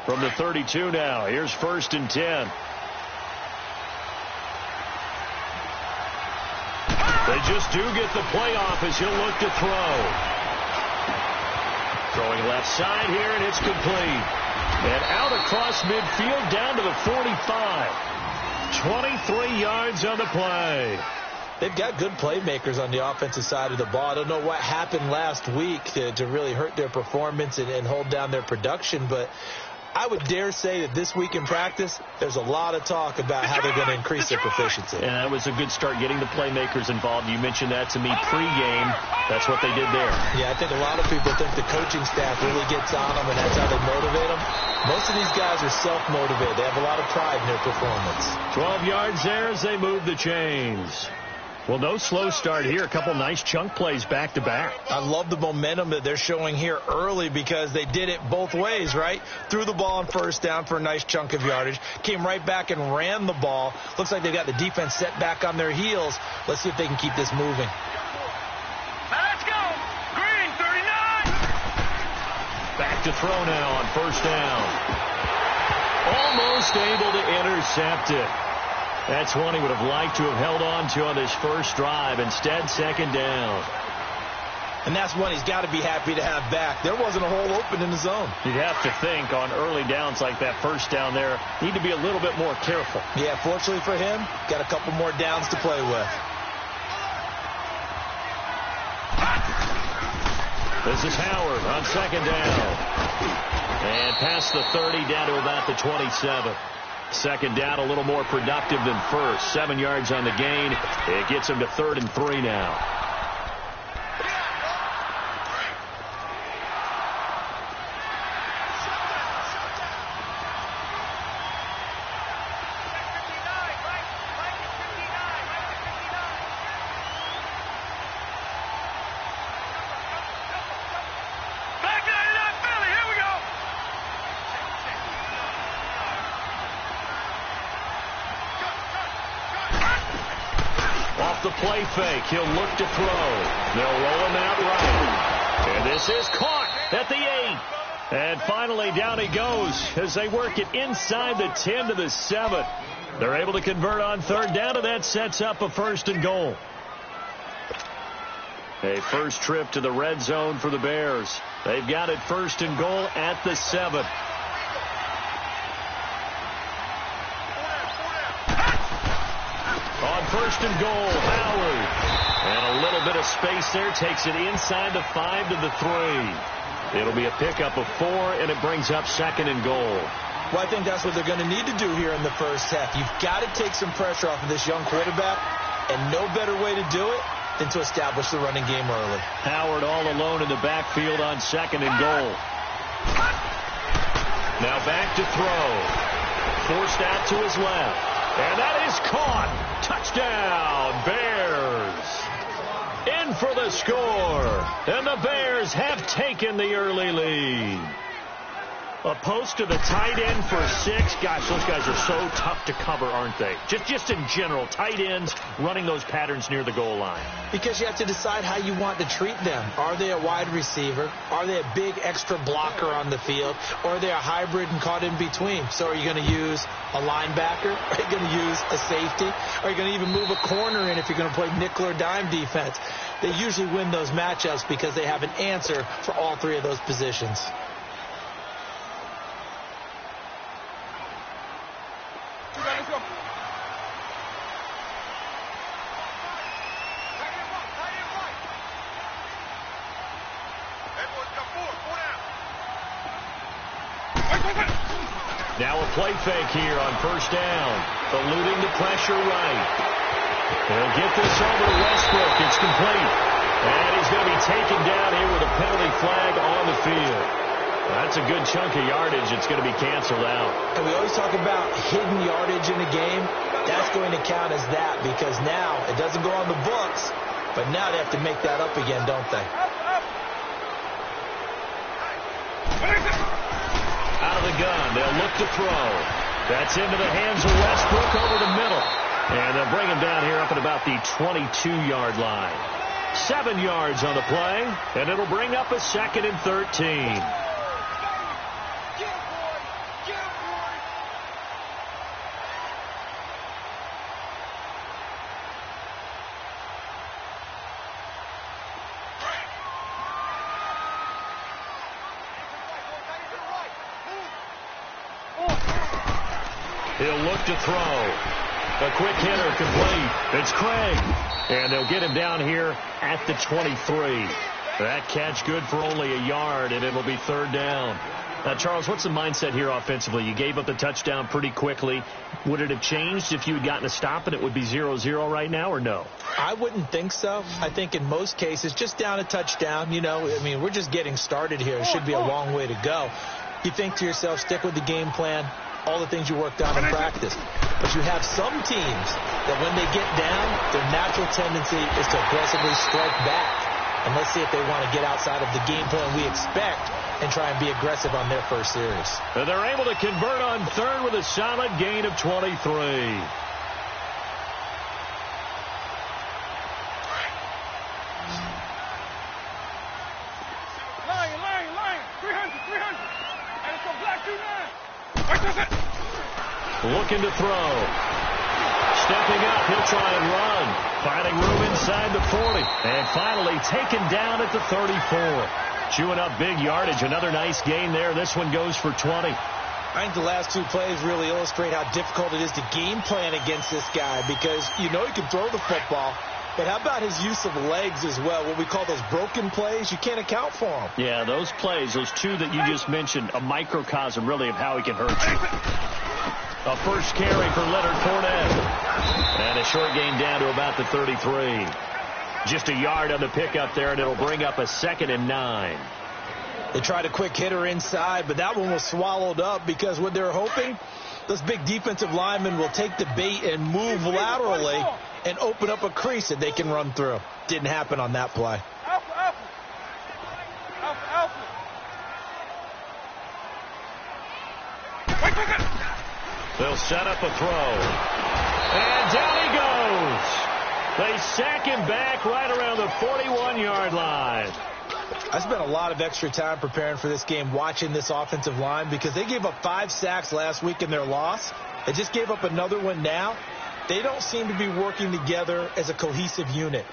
From the 32 now, here's 1st and 10. They just do get the playoff as he'll look to throw. Throwing left side here, and it's complete. And out across midfield down to the 45. 23 yards on the play. They've got good playmakers on the offensive side of the ball. I don't know what happened last week to really hurt their performance and hold down their production, but I would dare say that this week in practice, there's a lot of talk about how they're going to increase their proficiency. And that was a good start, getting the playmakers involved. You mentioned that to me pregame. That's what they did there. Yeah, I think a lot of people think the coaching staff really gets on them, and that's how they motivate them. Most of these guys are self-motivated. They have a lot of pride in their performance. 12 yards there as they move the chains. Well, no slow start here. A couple nice chunk plays back-to-back. I love the momentum that they're showing here early because they did it both ways, right? Threw the ball on 1st down for a nice chunk of yardage. Came right back and ran the ball. Looks like they got the defense set back on their heels. Let's see if they can keep this moving. Let's go! Green, 39! Back to throw now on 1st down. Almost able to intercept it. That's one he would have liked to have held on to on this first drive. Instead, 2nd down. And that's one he's got to be happy to have back. There wasn't a hole open in the zone. You'd have to think on early downs like that 1st down there, need to be a little bit more careful. Yeah, fortunately for him, got a couple more downs to play with. This is Howard on 2nd down. And past the 30 down to about the 27. 2nd down, a little more productive than 1st. 7 yards on the gain. It gets him to 3rd and 3 now. The play fake. He'll look to throw. They'll roll him out right. And this is caught at the 8. And finally down he goes as they work it inside the 10 to the 7. They're able to convert on 3rd down, and that sets up a 1st and goal. A first trip to the red zone for the Bears. They've got it 1st and goal at the 7. On 1st and goal, Howard. And a little bit of space there. Takes it inside the 5 to the 3. It'll be a pickup of 4, and it brings up 2nd and goal. Well, I think that's what they're going to need to do here in the first half. You've got to take some pressure off of this young quarterback, and no better way to do it than to establish the running game early. Howard all alone in the backfield on 2nd and goal. Now back to throw. Forced out to his left. And that is caught. Touchdown, Bears. In for the score. And the Bears have taken the early lead. A post to the tight end for 6. Gosh, those guys are so tough to cover, aren't they? Just in general, tight ends running those patterns near the goal line. Because you have to decide how you want to treat them. Are they a wide receiver? Are they a big extra blocker on the field? Or are they a hybrid and caught in between? So are you going to use a linebacker? Are you going to use a safety? Are you going to even move a corner in if you're going to play nickel or dime defense? They usually win those matchups because they have an answer for all 3 of those positions. Now a play fake here on 1st down. Eluding the pressure right. They'll get this over to Westbrook. It's complete. And he's going to be taken down here with a penalty flag on the field. That's a good chunk of yardage. It's going to be canceled out. And we always talk about hidden yardage in a game. That's going to count as that because now it doesn't go on the books, but now they have to make that up again, don't they? Out of the gun, they'll look to throw. That's into the hands of Westbrook over the middle. And they'll bring him down here up at about the 22-yard line. 7 yards on the play, and it'll bring up a 2nd and 13. He'll look to throw. A quick hitter complete. It's Craig. And they'll get him down here at the 23. That catch good for only a yard, and it'll be third down. Now, Charles, what's the mindset here offensively? You gave up the touchdown pretty quickly. Would it have changed if you had gotten a stop and it would be 0-0 right now, or no? I wouldn't think so. I think in most cases, just down a touchdown, we're just getting started here. It should be a long way to go. You think to yourself, stick with the game plan, all the things you worked on in practice. But you have some teams that when they get down, their natural tendency is to aggressively strike back. And let's see if they want to get outside of the game plan we expect and try and be aggressive on their first series. And they're able to convert on third with a solid gain of 23. Lion, 300. And it's a black 2-9. Looking to throw. Stepping up, he'll try and run. Finding room inside the 40. And finally taken down at the 34. Chewing up big yardage. Another nice gain there. This one goes for 20. I think the last two plays really illustrate how difficult it is to game plan against this guy because he can throw the football. But how about his use of legs as well? What we call those broken plays, you can't account for them. Yeah, those plays, those two that you just mentioned, a microcosm really of how he can hurt you. A first carry for Leonard Fournette. And a short gain down to about the 33. Just a yard on the pickup there, and it'll bring up a 2nd and 9. They tried a quick hitter inside, but that one was swallowed up because what they're hoping, those big defensive linemen will take the bait and move laterally and open up a crease that they can run through. Didn't happen on that play. Alpha. They'll set up a throw. And down he goes. They sack him back right around the 41-yard line. I spent a lot of extra time preparing for this game watching this offensive line because they gave up 5 sacks last week in their loss. They just gave up another one now. They don't seem to be working together as a cohesive unit.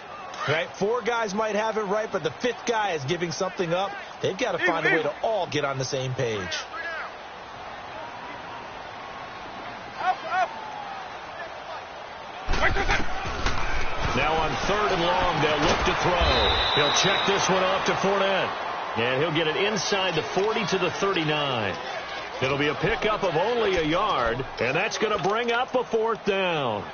Right? 4 guys might have it right, but the 5th guy is giving something up. They've got to find a way to all get on the same page. Now on 3rd and long, they'll look to throw. He'll check this one off to Fournette. And he'll get it inside the 40 to the 39. It'll be a pickup of only a yard, and that's going to bring up a 4th down.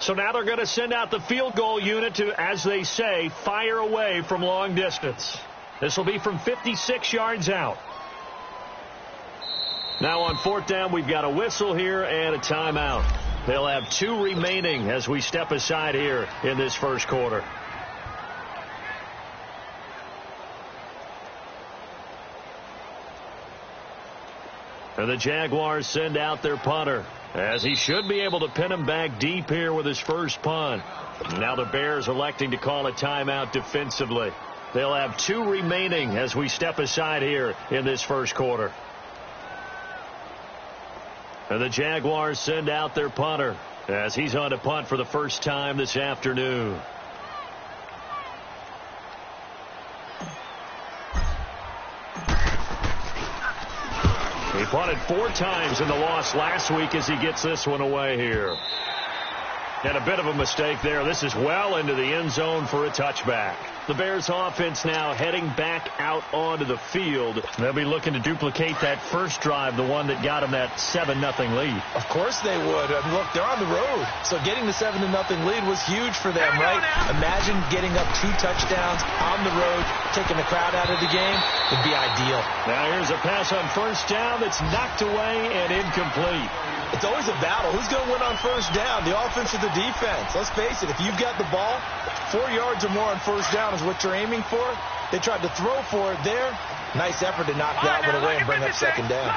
So now they're going to send out the field goal unit to, as they say, fire away from long distance. This will be from 56 yards out. Now on 4th down, we've got a whistle here and a timeout. They'll have 2 remaining as we step aside here in this first quarter. And the Jaguars send out their punter, as he should be able to pin him back deep here with his first punt. Now the Bears electing to call a timeout defensively. They'll have 2 remaining as we step aside here in this first quarter. And the Jaguars send out their punter as he's on to punt for the first time this afternoon. He punted 4 times in the loss last week as he gets this one away here. And a bit of a mistake there. This is well into the end zone for a touchback. The Bears offense now heading back out onto the field. They'll be looking to duplicate that first drive, the one that got them that 7-0 lead. Of course they would. I mean, look, they're on the road. So getting the 7-0 lead was huge for them, right? Imagine getting up 2 touchdowns on the road, taking the crowd out of the game. Would be ideal. Now here's a pass on first down that's knocked away and incomplete. It's always a battle. Who's going to win on first down, the offense or the defense? Let's face it, if you've got the ball, 4 yards or more on first down is what you're aiming for. They tried to throw for it there. Nice effort to knock that one away and bring up 2nd down.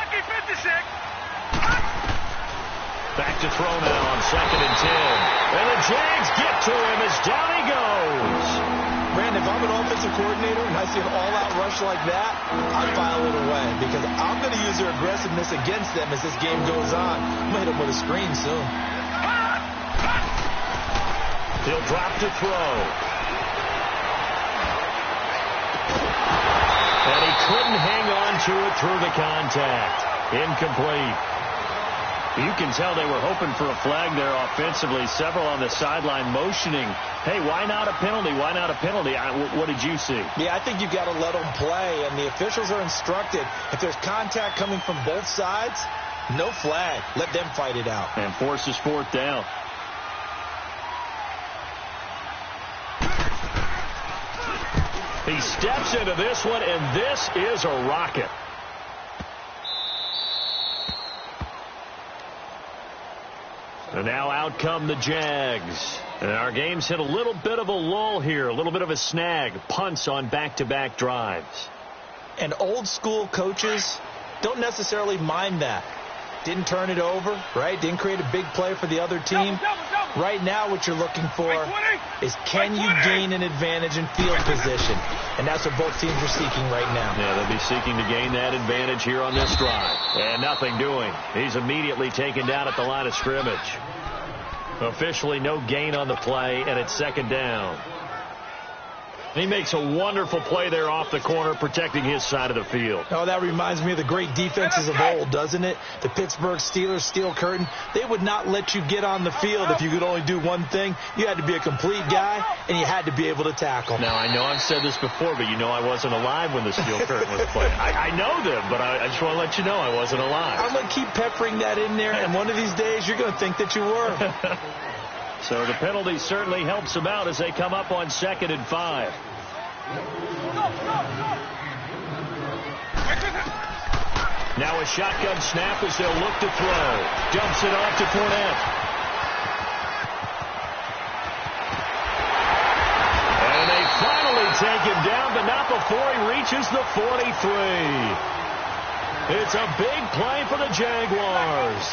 Back to throw now on 2nd and 10. And the Jags get to him as down he goes. Brandon, if I'm an offensive coordinator and I see an all-out rush like that, I'd file it away because I'm going to use their aggressiveness against them as this game goes on. I'm going to hit them with a screen soon. He'll drop to throw. to it through the contact. Incomplete. You can tell they were hoping for a flag there offensively. Several on the sideline motioning, hey, why not a penalty? Why not a penalty? What did you see? Yeah, I think you've got to let them play, and the officials are instructed. If there's contact coming from both sides, no flag. Let them fight it out. And forces fourth down. He steps into this one, and this is a rocket. And now out come the Jags. And our game's hit a little bit of a lull here, a little bit of a snag. Punts on back-to-back drives. And old school coaches don't necessarily mind that. Didn't turn it over, right? Didn't create a big play for the other team. Right now what you're looking for is can you gain an advantage in field position? And that's what both teams are seeking right now. Yeah, they'll be seeking to gain that advantage here on this drive. And nothing doing. He's immediately taken down at the line of scrimmage. Officially no gain on the play, and it's second down. He makes a wonderful play there off the corner, protecting his side of the field. Oh, that reminds me of the great defenses of old, doesn't it? The Pittsburgh Steelers, Steel Curtain. They would not let you get on the field if you could only do one thing. You had to be a complete guy, and you had to be able to tackle. Now, I know I've said this before, but you know I wasn't alive when the Steel Curtain was played. I know them, but I just want to let you know I wasn't alive. I'm going to keep peppering that in there, and one of these days you're going to think that you were. So the penalty certainly helps them out as they come up on 2nd and 5. Now a shotgun snap as they'll look to throw. Dumps it off to Fournette. And they finally take him down, but not before he reaches the 43. It's a big play for the Jaguars.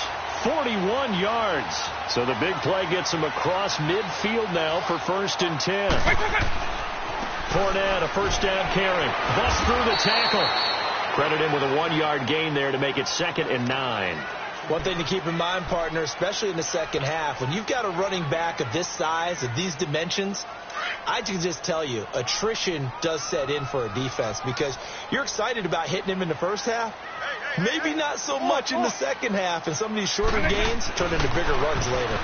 41 yards. So the big play gets him across midfield now for 1st and 10. Fournette, a first down carry. Busts through the tackle. Credit him with a 1-yard gain there to make it 2nd and 9. One thing to keep in mind, partner, especially in the second half, when you've got a running back of this size, of these dimensions, I can just tell you, attrition does set in for a defense because you're excited about hitting him in the first half. Maybe not so much in the second half, and some of these shorter gains turn into bigger runs later.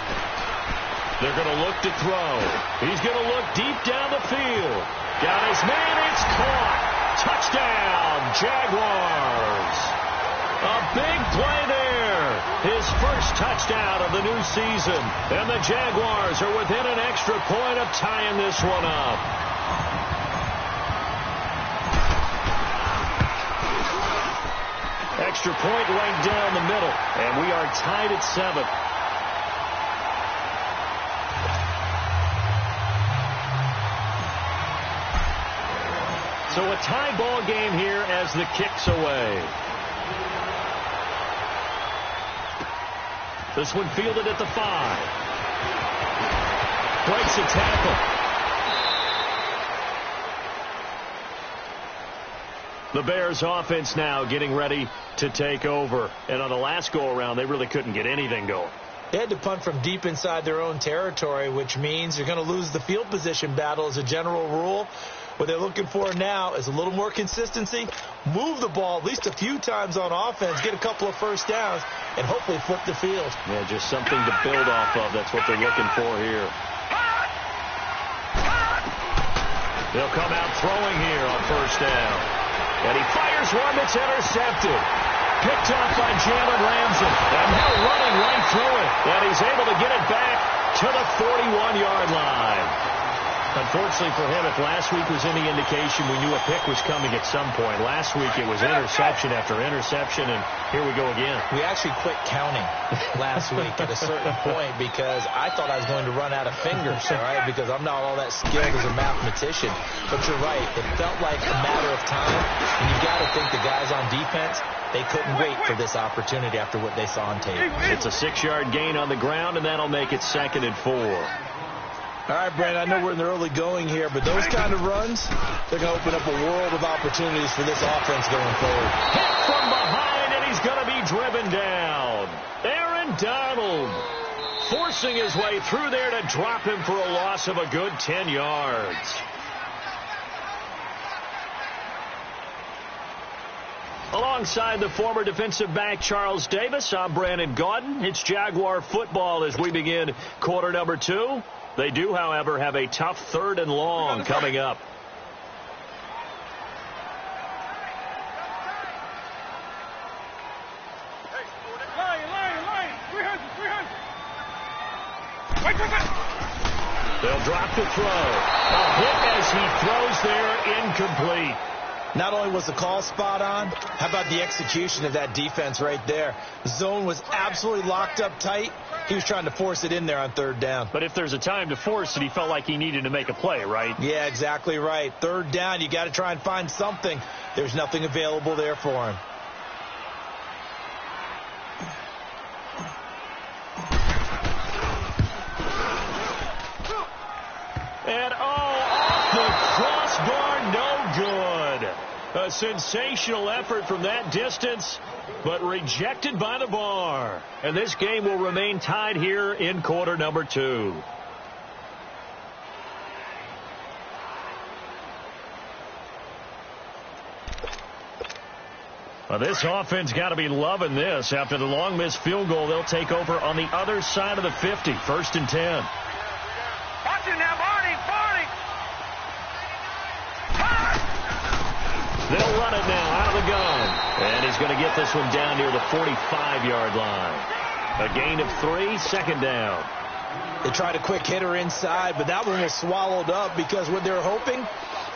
They're going to look to throw. He's going to look deep down the field. Got his man. It's caught. Touchdown, Jaguars. A big play there. His first touchdown of the new season. And the Jaguars are within an extra point of tying this one up. Extra point right down the middle. And we are tied at 7. So a tie ball game here as the kick's away. This one fielded at the 5. Breaks a tackle. The Bears offense now getting ready to take over. And on the last go-around, they really couldn't get anything going. They had to punt from deep inside their own territory, which means you're going to lose the field position battle as a general rule. What they're looking for now is a little more consistency, move the ball at least a few times on offense, get a couple of first downs, and hopefully flip the field. Yeah, just something to build off of. That's what they're looking for here. They'll come out throwing here on first down. And he fires one that's intercepted. Picked off by Jalen Ramsey. And now running right through it. And he's able to get it back to the 41-yard line. Unfortunately for him, if last week was any indication, we knew a pick was coming at some point. Last week it was interception after interception, and here we go again. We actually quit counting last week at a certain point because I thought I was going to run out of fingers, all right, because I'm not all that skilled as a mathematician. But you're right. It felt like a matter of time, and you've got to think the guys on defense, they couldn't wait for this opportunity after what they saw on tape. It's a 6-yard gain on the ground, and that'll make it 2nd and 4. All right, Brandon, I know we're in the early going here, but those kind of runs, they're going to open up a world of opportunities for this offense going forward. Hit from behind, and he's going to be driven down. Aaron Donald forcing his way through there to drop him for a loss of a good 10 yards. Alongside the former defensive back Charles Davis, I'm Brandon Gaudin. It's Jaguar football as we begin quarter number 2. They do, however, have a tough 3rd and long coming up. Line. 300. They'll drop the throw. A hit as he throws there, incomplete. Not only was the call spot on, how about the execution of that defense right there? The zone was absolutely locked up tight. He was trying to force it in there on 3rd down. But if there's a time to force it, he felt like he needed to make a play, right? Yeah, exactly right. 3rd down, you got to try and find something. There's nothing available there for him. And off the crossbar, no good. A sensational effort from that distance, but rejected by the bar. And this game will remain tied here in quarter number 2. Well, this offense got to be loving this. After the long missed field goal, they'll take over on the other side of the 50. 1st and 10. Watch it now, Barney. They'll run it now out of the gun. And he's going to get this one down near the 45-yard line. A gain of 3, 2nd down. They tried a quick hitter inside, but that one was swallowed up because what they're hoping,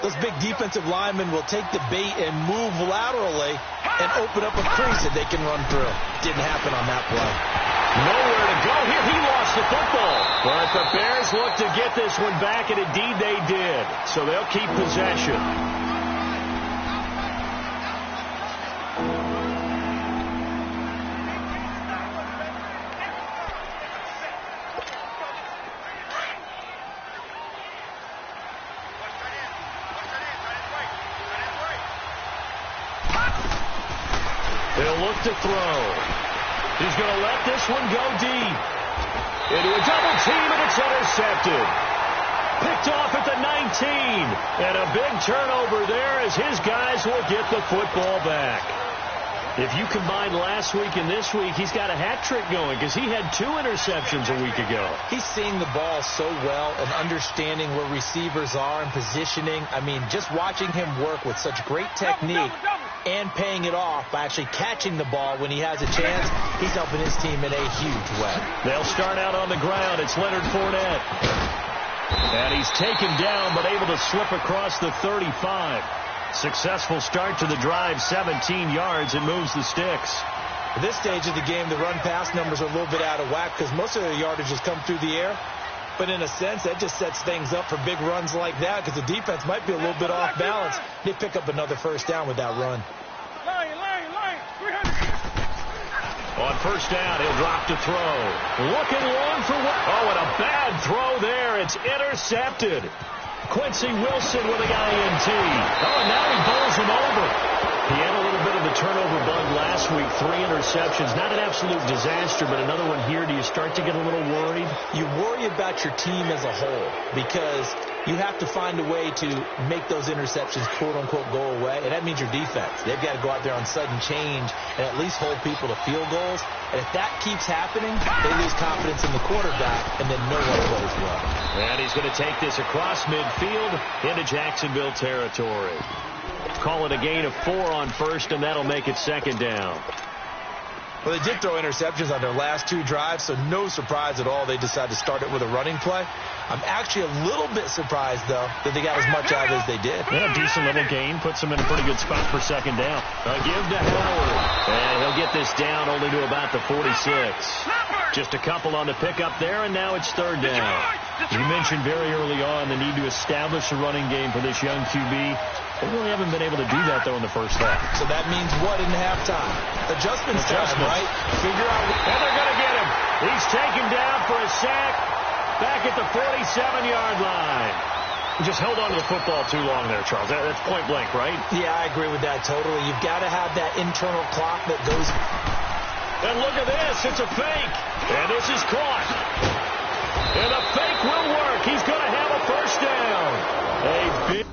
those big defensive linemen will take the bait and move laterally and open up a crease that they can run through. Didn't happen on that play. Nowhere to go here. He lost the football. But the Bears look to get this one back, and indeed they did. So they'll keep possession. They'll look to throw. He's going to let this one go deep. Into a double team, and it's intercepted. Picked off at the 19. And a big turnover there as his guys will get the football back. If you combine last week and this week, he's got a hat trick going because he had 2 interceptions a week ago. He's seeing the ball so well and understanding where receivers are and positioning. I mean, just watching him work with such great technique and paying it off by actually catching the ball when he has a chance, he's helping his team in a huge way. They'll start out on the ground. It's Leonard Fournette. And he's taken down but able to slip across the 35. Successful start to the drive, 17 yards, and moves the sticks. At this stage of the game, the run-pass numbers are a little bit out of whack because most of their yardage has come through the air. But in a sense, that just sets things up for big runs like that because the defense might be a little bit off balance. They pick up another 1st down with that run. Line. 300. On 1st down, he'll drop to throw. Looking long for what? Oh, and a bad throw there. It's intercepted. Quincy Wilson with an INT. Oh, and now he bowls him over. He had a little bit of the turnover bug last week. 3 interceptions. Not an absolute disaster, but another one here. Do you start to get a little worried? You worry about your team as a whole because you have to find a way to make those interceptions, quote-unquote, go away, and that means your defense. They've got to go out there on sudden change and at least hold people to field goals. And if that keeps happening, they lose confidence in the quarterback, and then no one plays well. And he's going to take this across midfield into Jacksonville territory. Call it a gain of 4 on 1st, and that'll make it 2nd down. Well, they did throw interceptions on their last 2 drives, so no surprise at all they decided to start it with a running play. I'm actually a little bit surprised, though, that they got as much out of it as they did. Yeah, a decent little gain. Puts them in a pretty good spot for 2nd down. A give to Howard. And he'll get this down only to about the 46. Just a couple on the pickup there, and now it's 3rd down. You mentioned very early on the need to establish a running game for this young QB. They really haven't been able to do that, though, in the first half. So that means what in halftime? Adjustments time, right? Figure out. And they're going to get him. He's taken down for a sack back at the 47-yard line. He just held on to the football too long there, Charles. That's point blank, right? Yeah, I agree with that totally. You've got to have that internal clock that goes. And look at this. It's a fake. And this is caught. And the fake will work. He's going to have a 1st down. A big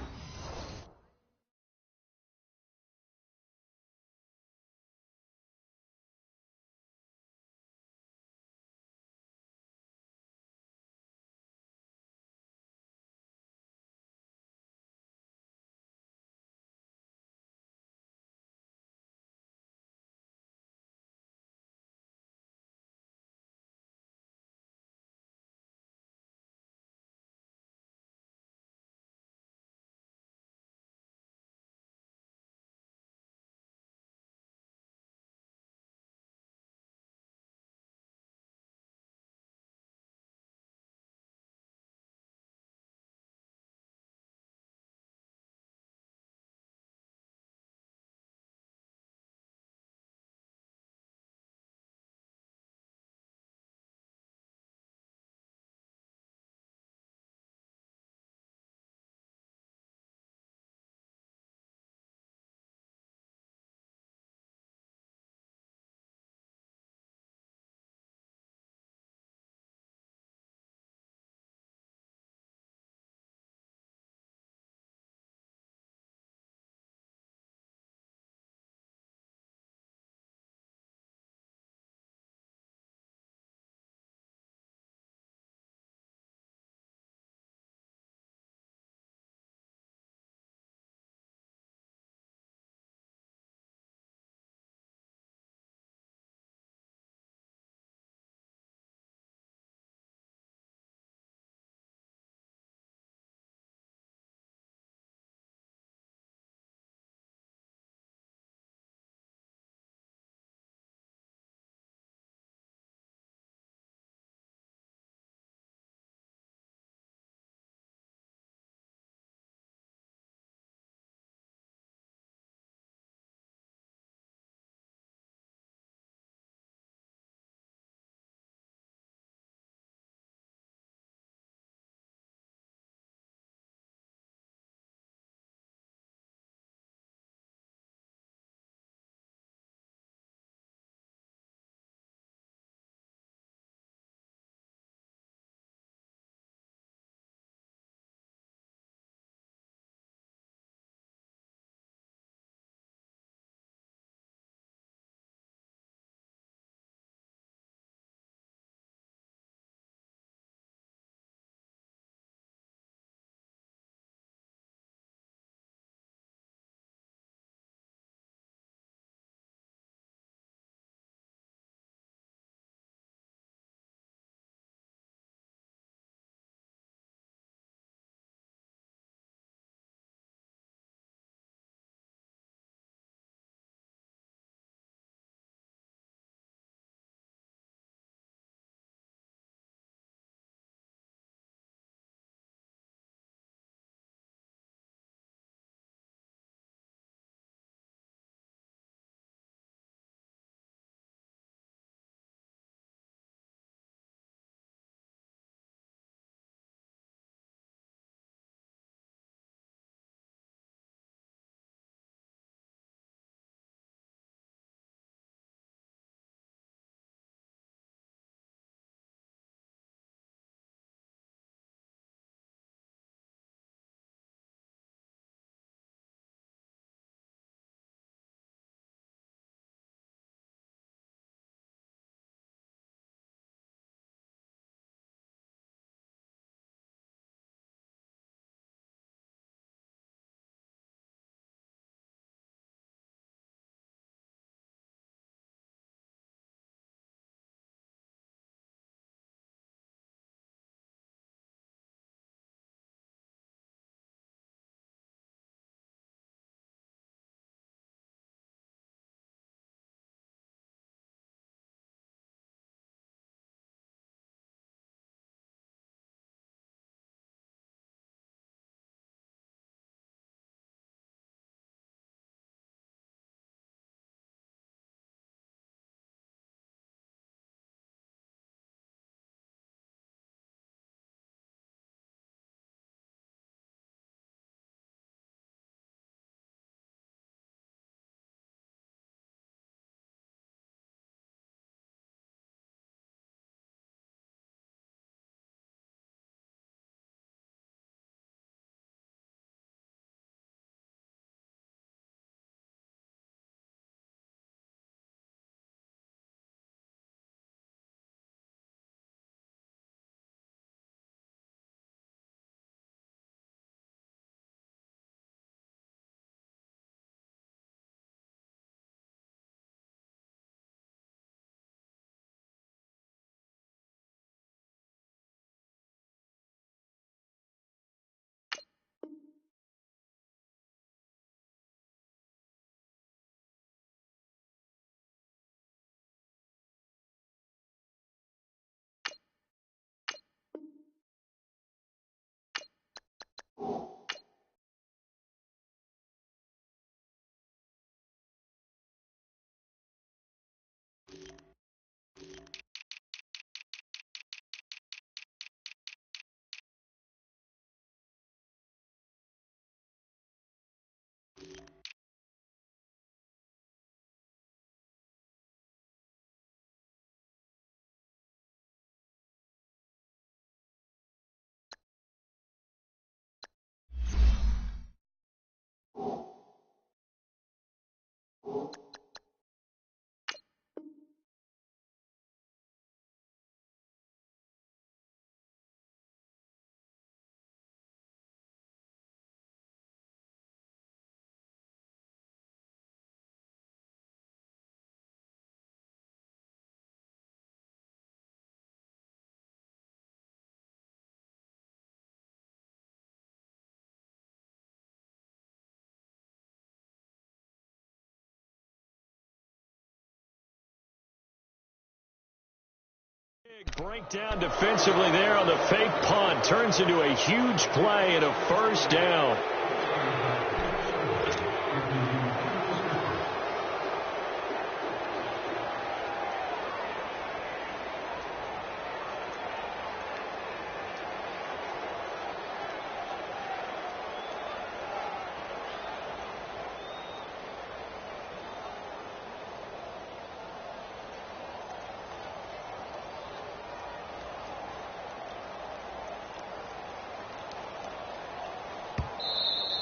Big breakdown defensively there on the fake punt. Turns into a huge play and a first down.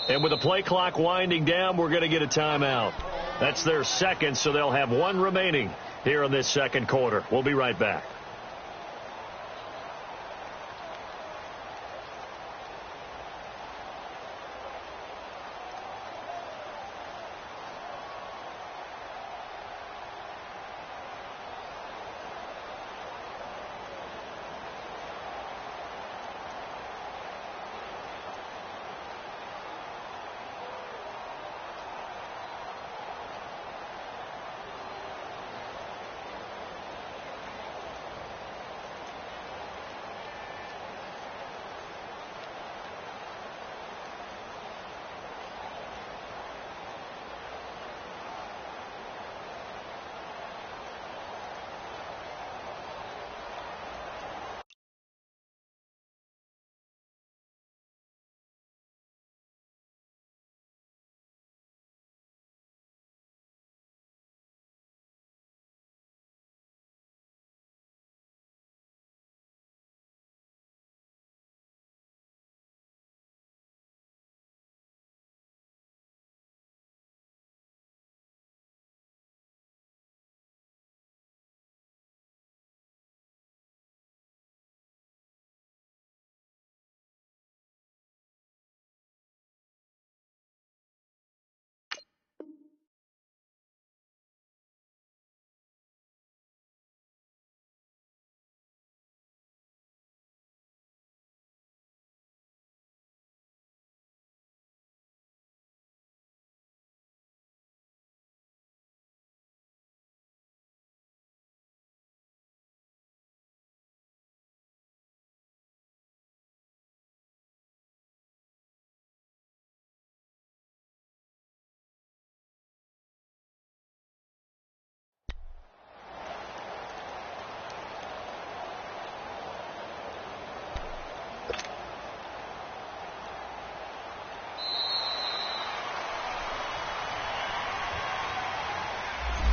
And with the play clock winding down, we're going to get a timeout. That's their second, so they'll have one remaining here in this second quarter. We'll be right back.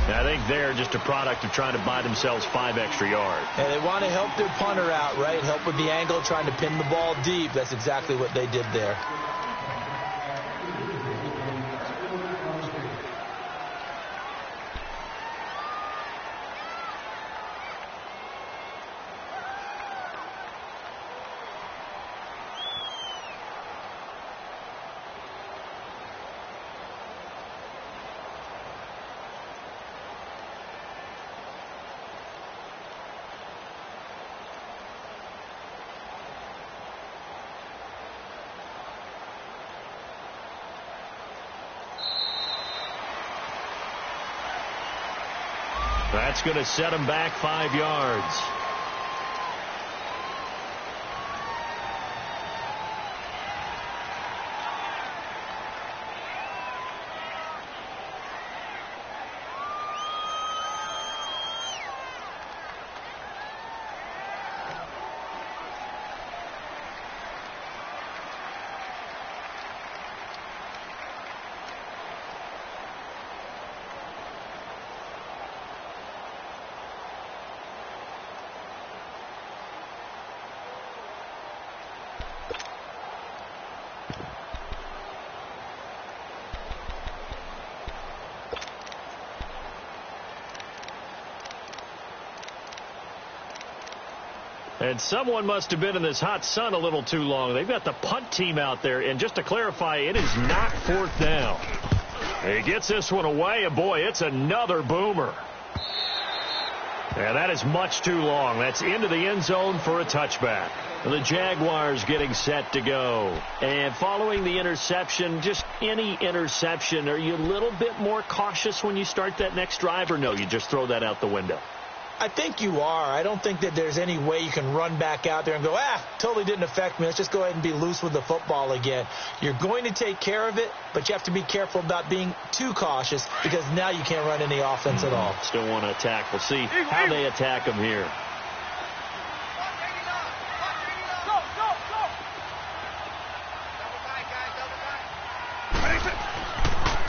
I think they're just a product of trying to buy themselves 5 extra yards. And they want to help their punter out, right? Help with the angle, trying to pin the ball deep. That's exactly what they did there. That's going to set them back 5 yards. And someone must have been in this hot sun a little too long. They've got the punt team out there. And just to clarify, it is not 4th down. He gets this one away, and boy, it's another boomer. And that is much too long. That's into the end zone for a touchback. The Jaguars getting set to go. And following the interception, just any interception, are you a little bit more cautious when you start that next drive, or no, you just throw that out the window? I think you are. I don't think that there's any way you can run back out there and go, totally didn't affect me. Let's just go ahead and be loose with the football again. You're going to take care of it, but you have to be careful about being too cautious because now you can't run any offense at all. Still want to attack. We'll see how they attack him here.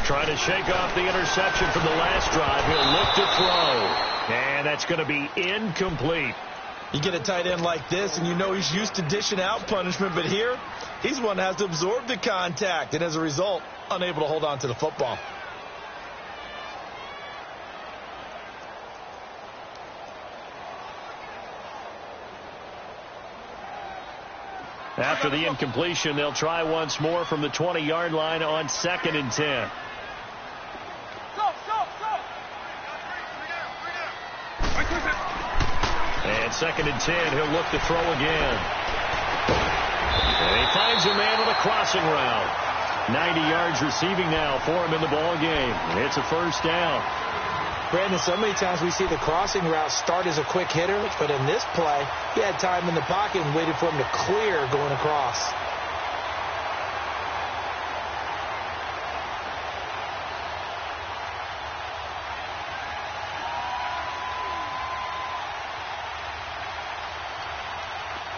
Trying to shake off the interception from the last drive. He'll look to throw. And that's going to be incomplete. You get a tight end like this, and you know he's used to dishing out punishment, but here, he's one that has to absorb the contact, and as a result, unable to hold on to the football. After the incompletion, they'll try once more from the 20-yard line on 2nd and 10. And 2nd and 10, he'll look to throw again. And he finds a man with a crossing route. 90 yards receiving now for him in the ball game. It's a first down. Brandon, so many times we see the crossing route start as a quick hitter, but in this play, he had time in the pocket and waited for him to clear going across.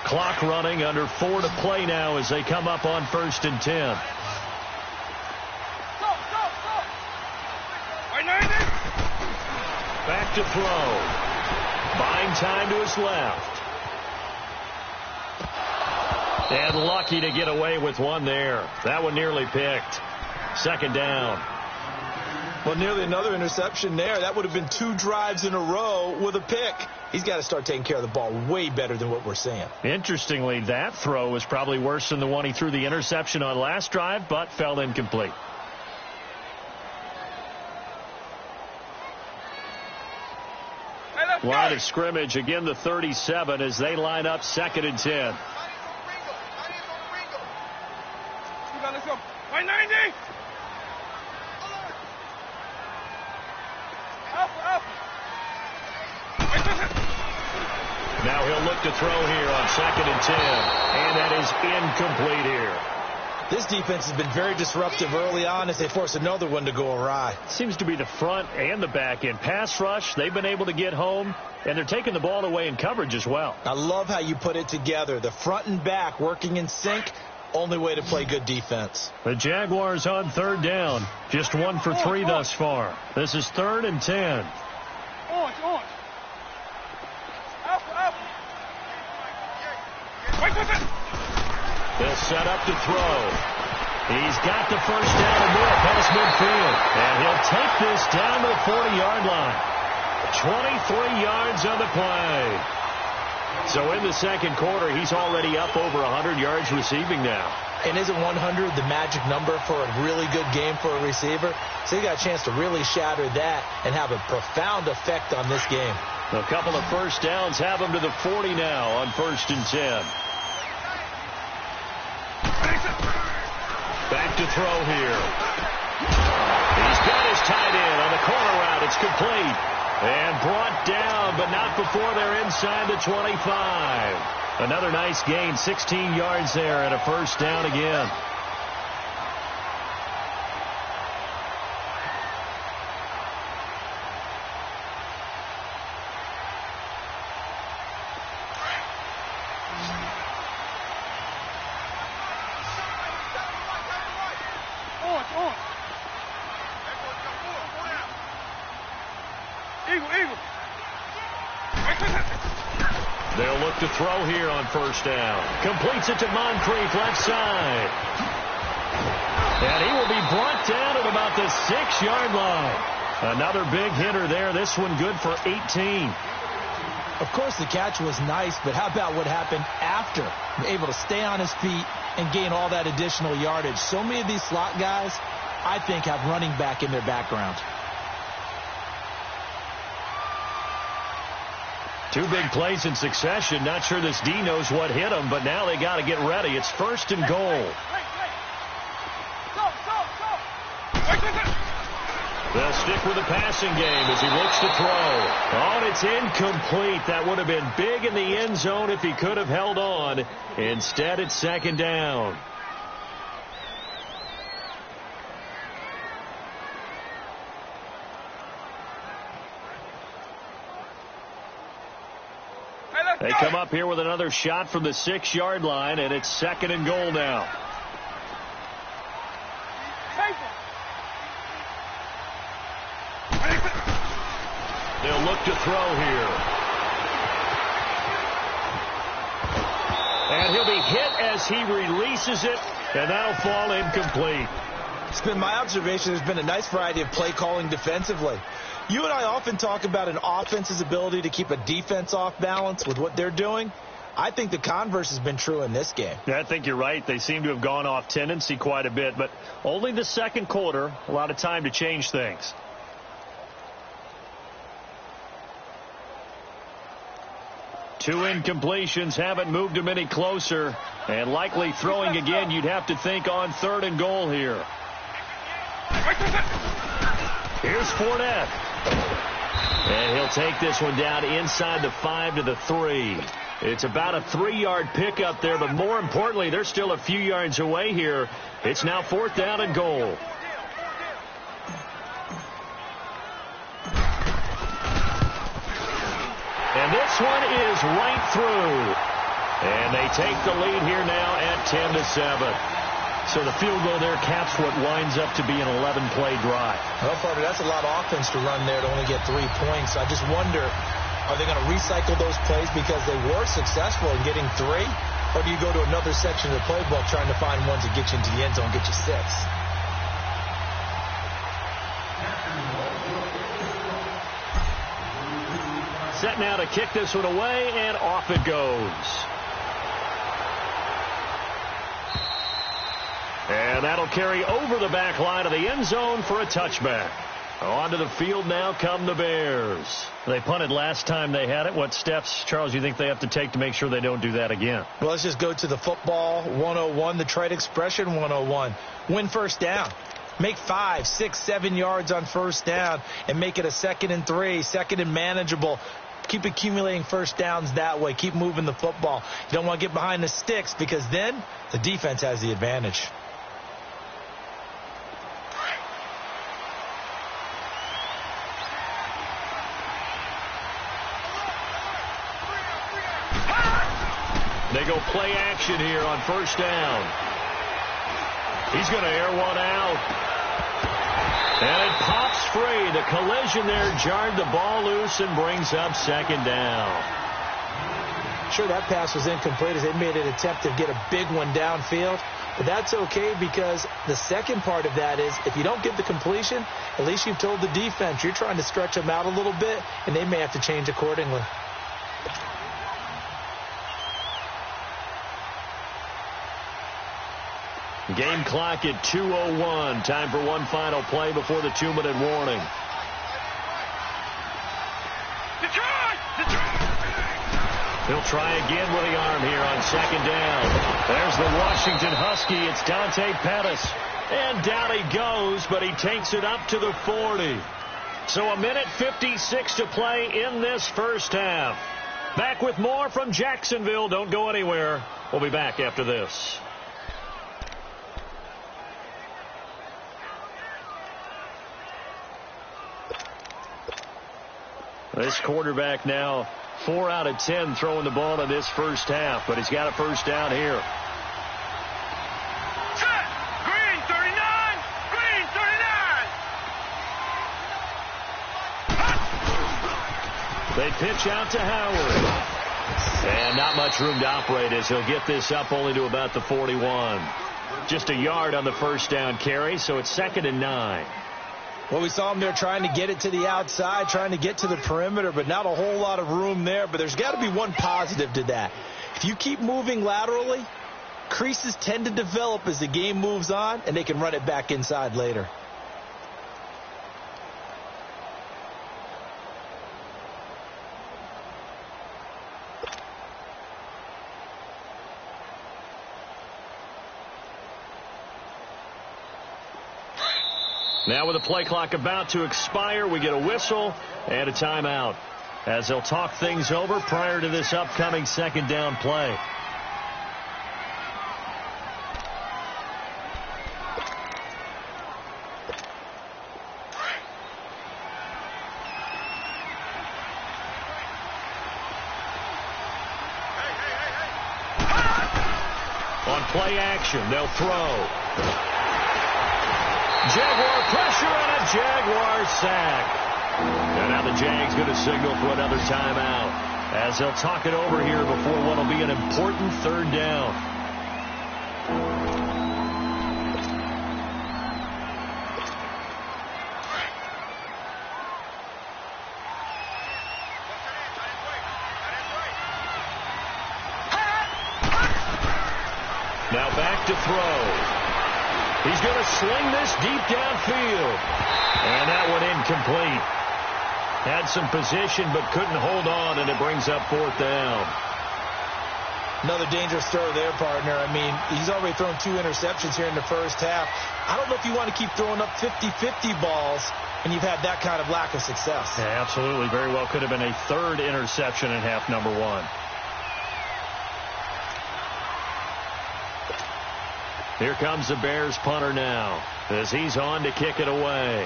Clock running, under 4 to play now as they come up on 1st and 10. Back to throw. Buying time to his left. And lucky to get away with one there. That one nearly picked. 2nd down. Well, nearly another interception there. That would have been 2 drives in a row with a pick. He's got to start taking care of the ball way better than what we're seeing. Interestingly, that throw was probably worse than the one he threw the interception on last drive, but fell incomplete. Line of scrimmage, again the 37 as they line up 2nd and 10. Now he'll look to throw here on 2nd and 10. And that is incomplete here. This defense has been very disruptive early on as they force another one to go awry. Seems to be the front and the back end. Pass rush, they've been able to get home, and they're taking the ball away in coverage as well. I love how you put it together. The front and back working in sync, only way to play good defense. The Jaguars on 3rd down. Just 1 for 3 thus far. This is 3rd and 10. They'll set up to throw. He's got the first down and more past midfield. And he'll take this down to the 40-yard line. 23 yards on the play. So in the 2nd quarter, he's already up over 100 yards receiving now. And isn't 100 the magic number for a really good game for a receiver? So he got a chance to really shatter that and have a profound effect on this game. A couple of first downs have him to the 40 now on 1st and 10. Back to throw here. He's got his tight end on the corner route. It's complete. And brought down, but not before they're inside the 25. Another nice gain, 16 yards there and a first down again. They'll look to throw here on 1st down. Completes it to Moncrief, left side. And he will be brought down at about the 6-yard line. Another big hitter there. This one good for 18. Of course, the catch was nice, but how about what happened after? Able to stay on his feet and gain all that additional yardage. So many of these slot guys, I think, have running back in their background. 2 big plays in succession. Not sure this D knows what hit him, but now they got to get ready. It's 1st and goal. They'll stick with the passing game as he looks to throw. Oh, and it's incomplete. That would have been big in the end zone if he could have held on. Instead, it's second down. They come up here with another shot from the 6-yard line, and it's second and goal now. They'll look to throw here. And he'll be hit as he releases it, and that'll fall incomplete. It's been my observation there's been a nice variety of play calling defensively. You and I often talk about an offense's ability to keep a defense off balance with what they're doing. I think the converse has been true in this game. Yeah, I think you're right. They seem to have gone off tendency quite a bit, but only the second quarter, a lot of time to change things. Two incompletions haven't moved him any closer, and likely throwing again, you'd have to think on third and goal here. Here's Fournette. And he'll take this one down inside the 5 to the 3. It's about a 3-yard pickup there, but more importantly, they're still a few yards away here. It's now fourth down and goal. And this one is right through. And they take the lead here now at 10-7. So the field goal there caps what winds up to be an 11-play drive. Well, partner, that's a lot of offense to run there to only get 3 points. I just wonder, are they going to recycle those plays because they were successful in getting 3? Or do you go to another section of the playbook trying to find ones that get you into the end zone, get you 6? Set now to kick this one away, and off it goes. And that'll carry over the back line of the end zone for a touchback. Onto the field now come the Bears. They punted last time they had it. What steps, Charles, you think they have to take to make sure they don't do that again? Well, let's just go to the football 101, the trade expression 101. Win first down. Make 5, 6, 7 yards on first down and make it a 2nd and 3, 2nd and manageable. Keep accumulating first downs that way. Keep moving the football. You don't want to get behind the sticks because then the defense has the advantage. They go play action here on first down. He's going to air one out. And it pops free. The collision there jarred the ball loose and brings up second down. Sure, that pass was incomplete as they made an attempt to get a big one downfield. But that's okay because the second part of that is if you don't get the completion, at least you've told the defense you're trying to stretch them out a little bit, and they may have to change accordingly. Game clock at 2:01. Time for one final play before the 2-minute warning. He'll try again with the arm here on second down. There's the Washington Husky. It's Dante Pettis. And down he goes, but he takes it up to the 40. So 1:56 to play in this first half. Back with more from Jacksonville. Don't go anywhere. We'll be back after this. This quarterback now 4 out of 10 throwing the ball in this first half, but he's got a first down here. Green 39! Green 39! They pitch out to Howard. And not much room to operate as he'll get this up only to about the 41. Just a yard on the first down carry, so it's 2nd and 9. Well, we saw him there trying to get it to the outside, trying to get to the perimeter, but not a whole lot of room there. But there's got to be one positive to that. If you keep moving laterally, creases tend to develop as the game moves on, and they can run it back inside later. Now with the play clock about to expire, we get a whistle and a timeout as they'll talk things over prior to this upcoming second down play. On play action, they'll throw. Jaguar pressure and a Jaguar sack. And now the Jags going to signal for another timeout as they'll talk it over here before what will be an important third down. Now back to throw. He's going to sling this deep downfield. And that one incomplete. Had some position but couldn't hold on, and it brings up fourth down. Another dangerous throw there, partner. I mean, he's already thrown 2 interceptions here in the first half. I don't know if you want to keep throwing up 50-50 balls when you've had that kind of lack of success. Yeah, absolutely. Very well could have been a third interception in half number 1. Here comes the Bears punter now as he's on to kick it away.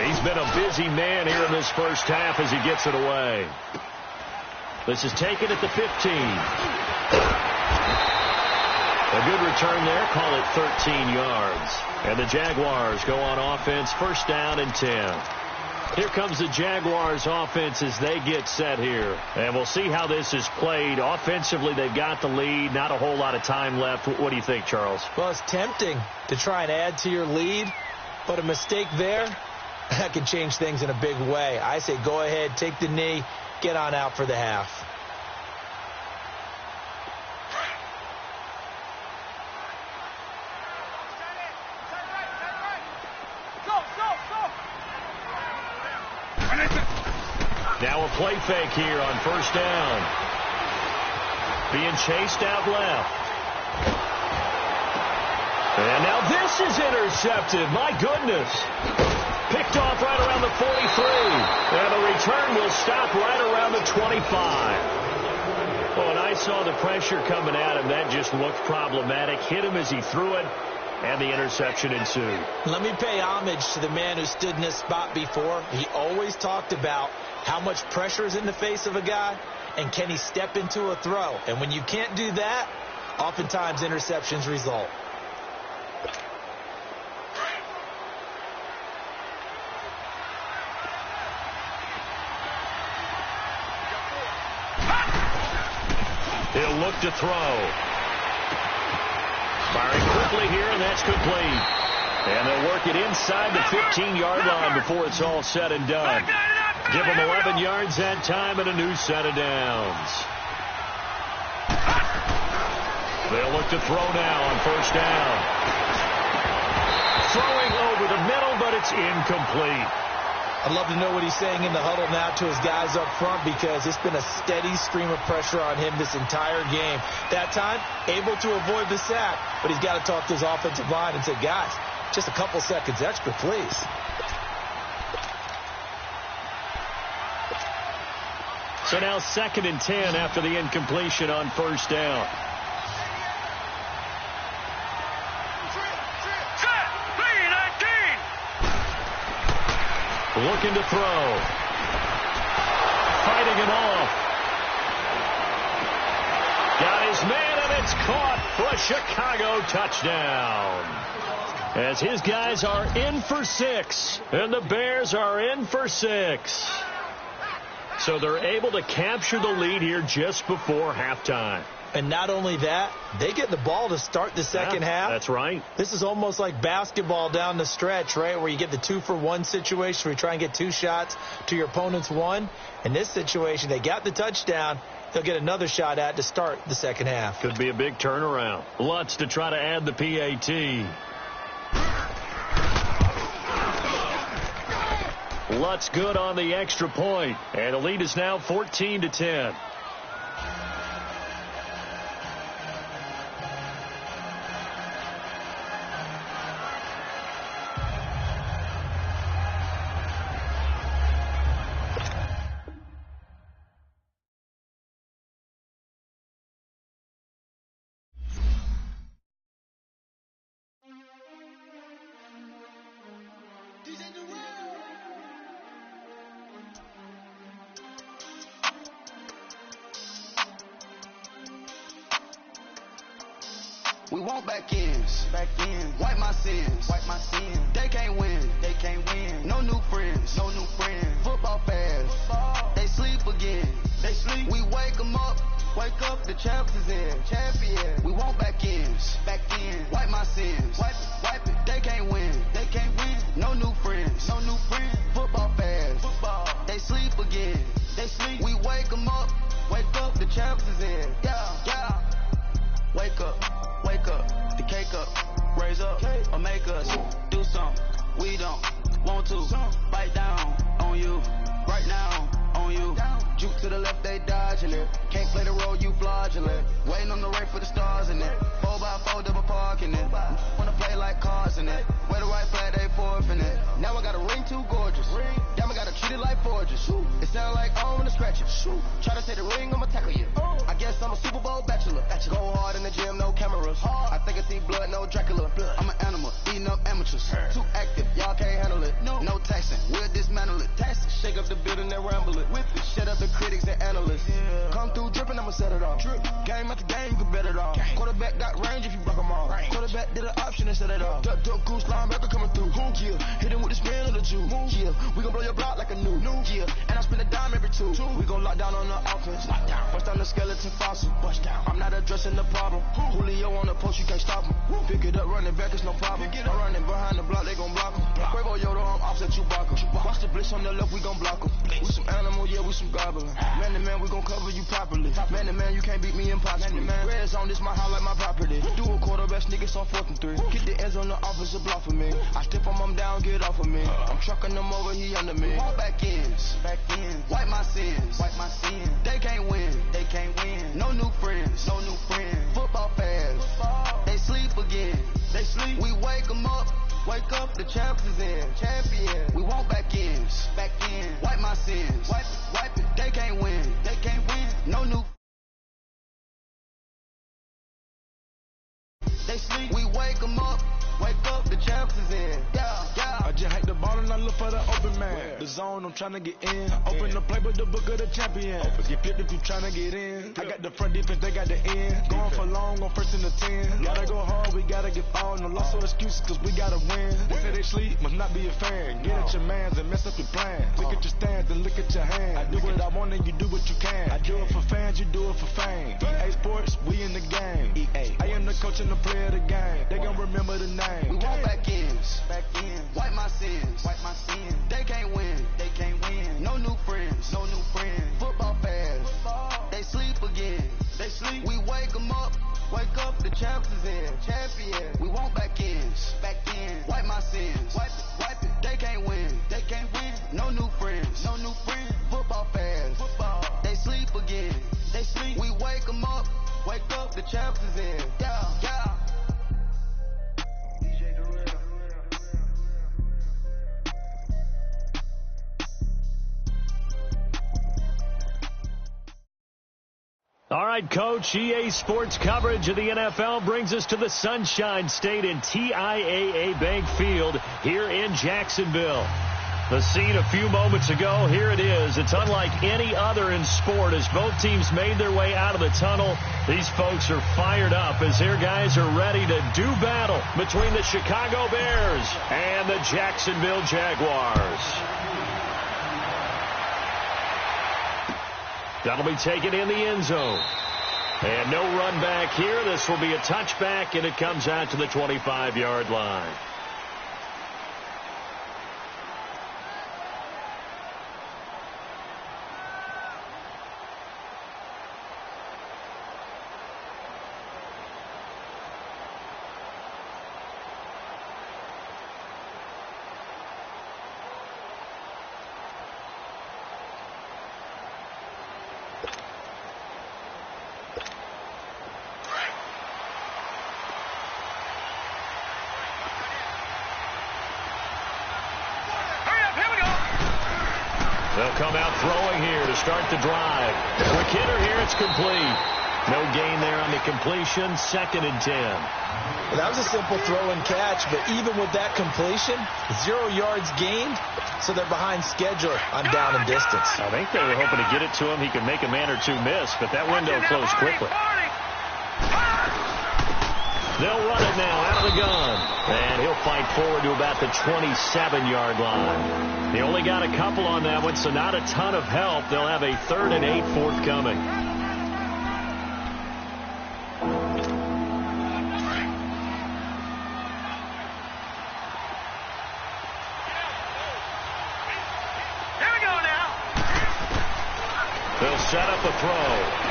He's been a busy man here in this first half as he gets it away. This is taken at the 15. A good return there. Call it 13 yards. And the Jaguars go on offense, first down and 10. Here comes the Jaguars offense as they get set here. And we'll see how this is played. Offensively, they've got the lead. Not a whole lot of time left. What do you think, Charles? Well, it's tempting to try and add to your lead, but a mistake there, that can change things in a big way. I say go ahead, take the knee, get on out for the half. Now a play fake here on first down. Being chased out left. And now this is intercepted. My goodness. Picked off right around the 43. And the return will stop right around the 25. Well, when I saw the pressure coming at him, that just looked problematic. Hit him as he threw it. And the interception ensued. Let me pay homage to the man who stood in this spot before. He always talked about how much pressure is in the face of a guy, and can he step into a throw. And when you can't do that, oftentimes interceptions result. He'll look to throw. Firing quickly here, and that's complete. And they'll work it inside the 15-yard line before it's all said and done. Give them 11 yards that time and a new set of downs. They'll look to throw now on first down. Throwing over the middle, but it's incomplete. I'd love to know what he's saying in the huddle now to his guys up front, because it's been a steady stream of pressure on him this entire game. That time, able to avoid the sack, but he's got to talk to his offensive line and say, guys, just a couple seconds extra, please. So now 2nd and 10 after the incompletion on first down. Looking to throw. Fighting him off. Got his man, and it's caught for a Chicago touchdown. As his guys are in for 6, and the Bears are in for 6. So they're able to capture the lead here just before halftime. And not only that, they get the ball to start the second half. That's right. This is almost like basketball down the stretch, right, where you get the 2-for-1 situation where you try and get 2 shots to your opponent's 1. In this situation, they got the touchdown. They'll get another shot at to start the second half. Could be a big turnaround. Lutz to try to add the PAT. Lutz good on the extra point. And the lead is now 14-10. We want back ends. Back ends. Wipe my sins. Wipe my sins. They can't win. They can't win. No new friends. No new friends. Football fans. Football. They sleep again. They sleep. We wake them up. Wake up, the champs is in. Champion. We want back ends. Back ends. Wipe my sins. Wipe it. They can't win. They can't win. No new friends. No new friends. Football fans. Football. They sleep again. They sleep. We wake them up. Wake up, the champs is in. Yeah, yeah. Wake up, the cake up, raise up, or make us do something we don't want to. Bite down on you, right now on you. Juke to the left, they dodging it. Can't play the role, you fraudulent. Waiting on the right for the stars in it. 4x4 double parking it. Wanna play like cars in it. Wear the right flag, they forfeit it. Now I got a ring too gorgeous. Damn, I gotta treat it like forges. It sound like I don't wanna scratch it. Try to take the ring, I'ma tackle you. I guess I'm a Super Bowl bachelor. Go hard in the gym, no cameras. I think I see blood, no Dracula. I'm an animal, eating up amateurs. Too active, y'all can't handle it. No taxing, we'll dismantle it. Shake up the building and ramble it. Whip it, shut up the critics and analysts. Come through dripping, I'ma set it off. Game after game, you can bet it off. Quarterback got range if you block them all. Quarterback did an option and set it off. Duck, goose, linebacker coming through. Yeah, hit him with the spin of the Jew. Yeah, we gon' blow your block like a new. Yeah, and I spin a dime every two. We gon' lock down on the offense. Bust down the skeleton fossil. I'm not addressing the problem. Julio on the post, you can't stop him. Pick it up, running back, it's no problem. I'm running behind the block, they gon' block him. Quavo Yoda, I'm offset Chewbacca. Watch the blitz on the left, we gon' block him. We some animal, yeah, we some goblin. Man to man, we gon' cover you properly. Man to man, you can't beat me impossibly. Red zone, this my house like my property. Do a quarterback, niggas on 4th and 3. Get the ends on the offensive block for me. I step on him down, get off of me. I'm trucking them over, he under me. Back ends. Wipe my sins. They can't win. They can't win. No new friends. No new friends. Football fans. They sleep again. They sleep. We wake them up. Wake up, the champs is in. Champion. We want back ends. Wipe my sins. Wipe it. They can't win. They can't win. No new. They sleep. We wake them up. Wake up, the champs is in. Yeah, yeah. I just hate the ball and I look for the open man. The zone, I'm trying to get in. Open the playbook, the book of the champion. Get flipped if you trying to get in. I got the front defense, they got the end. Going for long, on 1st and the 10. Gotta go hard, we gotta get all. No loss or excuses, cause we gotta win. They say they sleep, must not be a fan. Get at your mans and mess up your plans. Look at your stands and look at your hands. I do what I want and you do what you can. I do it for fans, you do it for fame. EA Sports, we in the game. EA. I am the coach and the player of the game. They gon' remember the name. We want back ends. Wipe my sins. They can't win. They can't win. No new friends. No new friends. Football fans. They sleep again. They sleep. We wake them up. Wake up, the champs is in. Champion. We want back ends. Wipe my sins. Wipe it. They can't win. They can't win. No new friends. No new friends. Football fans. They sleep again. They sleep. We wake them up. Wake up, the champs is in. Yeah, yeah. All right, Coach, EA Sports coverage of the NFL brings us to the Sunshine State in TIAA Bank Field here in Jacksonville. The scene a few moments ago, here it is. It's unlike any other in sport as both teams made their way out of the tunnel. These folks are fired up as their guys are ready to do battle between the Chicago Bears and the Jacksonville Jaguars. That'll be taken in the end zone. And no run back here. This will be a touchback, and it comes out to the 25-yard line. They'll come out throwing here to start the drive. Quick hitter here, it's complete. No gain there on the completion, 2nd and 10. Well, that was a simple throw and catch, but even with that completion, 0 yards gained, so they're behind schedule on down and distance. I think they were hoping to get it to him. He could make a man or two miss, but that window closed quickly. They'll run it now out of the gun. And he'll fight forward to about the 27-yard line. They only got a couple on that one, so not a ton of help. They'll have a 3rd and 8 forthcoming. Here we go now. They'll set up a throw.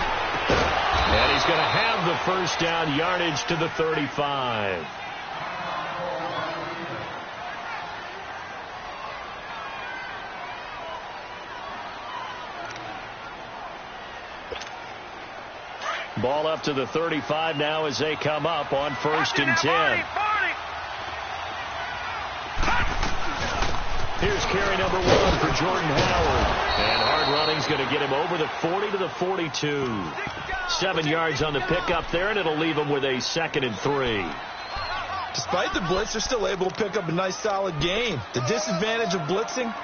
And he's going to have the first down, yardage to the 35. Ball up to the 35 now as they come up on 1st and 10. Here's carry number 1 for Jordan Howard. And hard running's going to get him over the 40 to the 42. 7 yards on the pickup there, and it'll leave him with a 2nd and 3. Despite the blitz, they're still able to pick up a nice, solid gain. The disadvantage of blitzing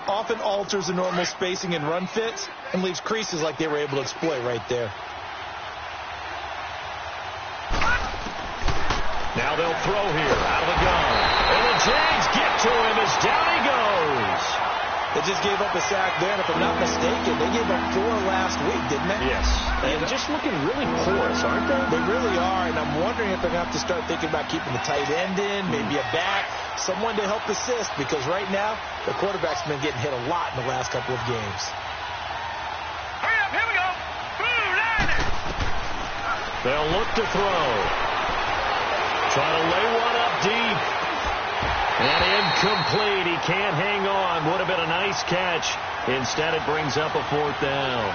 often alters the normal spacing and run fits and leaves creases like they were able to exploit right there. Now they'll throw here out of the gun. And the Jags get to him as down he goes. They just gave up a sack there, and if I'm not mistaken, they gave up 4 last week, didn't they? Yes. And just looking really porous, aren't they? They really are, and I'm wondering if they're going to have to start thinking about keeping the tight end in, maybe a back, someone to help assist, because right now, the quarterback's been getting hit a lot in the last couple of games. Hurry up, here we go. Boom, line it. They'll look to throw. Trying to lay one up deep. And incomplete. He can't hang on. Would have been a nice catch. Instead, it brings up a 4th down.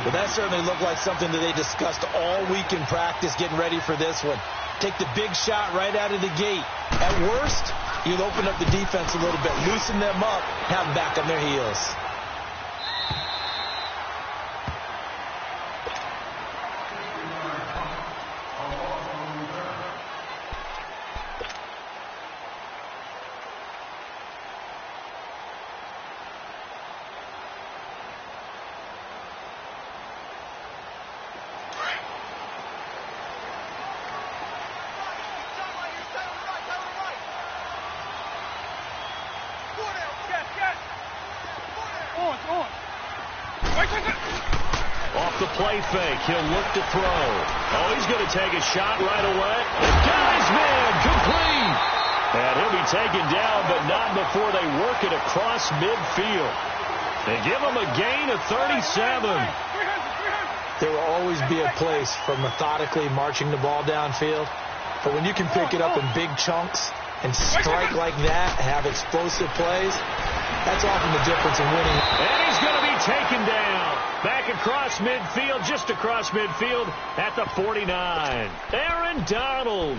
Well, that certainly looked like something that they discussed all week in practice getting ready for this one. Take the big shot right out of the gate. At worst, you'll open up the defense a little bit, loosen them up, have them back on their heels. Off the play fake, he'll look to throw. Oh, he's going to take a shot right away. Guy's man, complete. And he'll be taken down, but not before they work it across midfield. They give him a gain of 37. There will always be a place for methodically marching the ball downfield. But when you can pick it up in big chunks and strike like that, have explosive plays, that's often the difference in winning. And he's going to be taken down. Back across midfield, just across midfield at the 49. Aaron Donald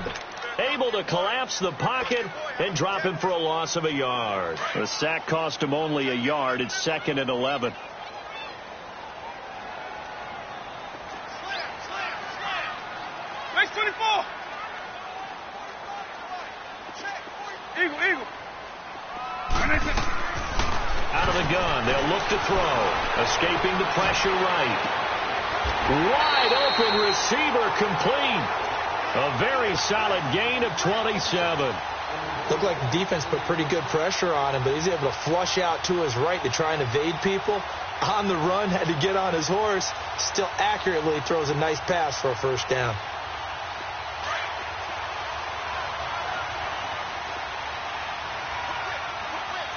able to collapse the pocket and drop him for a loss of a yard. The sack cost him only a yard. It's 2nd and 11. Nice 24. Eagle. Out of the gun, they'll look to throw. Escaping the pressure right. Wide open receiver complete. A very solid gain of 27. Looked like the defense put pretty good pressure on him, but he's able to flush out to his right to try and evade people. On the run, had to get on his horse. Still accurately throws a nice pass for a 1st down.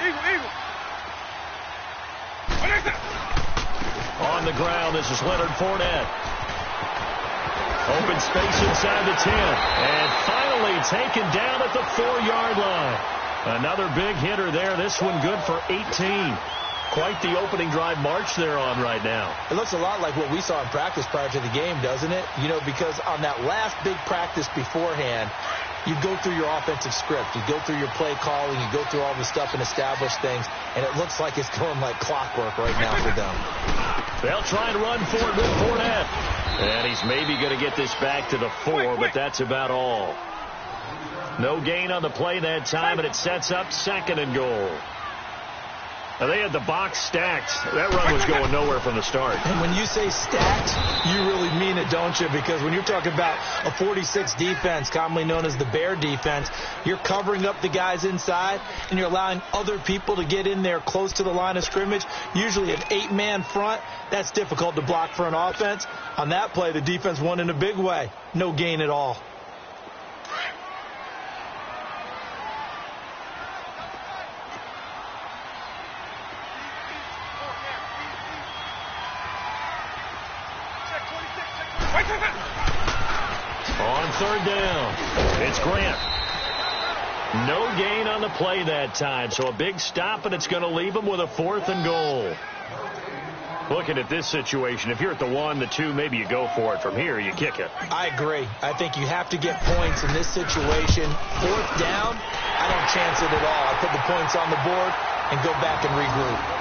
Eagle. On the ground, this is Leonard Fournette. Open space inside the 10. And finally taken down at the 4-yard line. Another big hitter there. This one good for 18. Quite the opening drive march they're on right now. It looks a lot like what we saw in practice prior to the game, doesn't it? You know, because on that last big practice beforehand, you go through your offensive script. You go through your play calling. You go through all the stuff and establish things. And it looks like it's going like clockwork right now for them. They'll try and run for it with Fournette. And he's maybe going to get this back to the 4, but that's about all. No gain on the play that time, and it sets up 2nd and goal. They had the box stacked. That run was going nowhere from the start. And when you say stacked, you really mean it, don't you? Because when you're talking about a 46 defense, commonly known as the Bear defense, you're covering up the guys inside, and you're allowing other people to get in there close to the line of scrimmage, usually an 8-man front. That's difficult to block for an offense. On that play, the defense won in a big way. No gain at all. On third down, it's Grant. No gain on the play that time, so a big stop, and it's going to leave him with a 4th and goal. Looking at this situation, if you're at the 1, the 2, maybe you go for it. From here, you kick it. I agree. I think you have to get points in this situation. 4th down, I don't chance it at all. I put the points on the board and go back and regroup.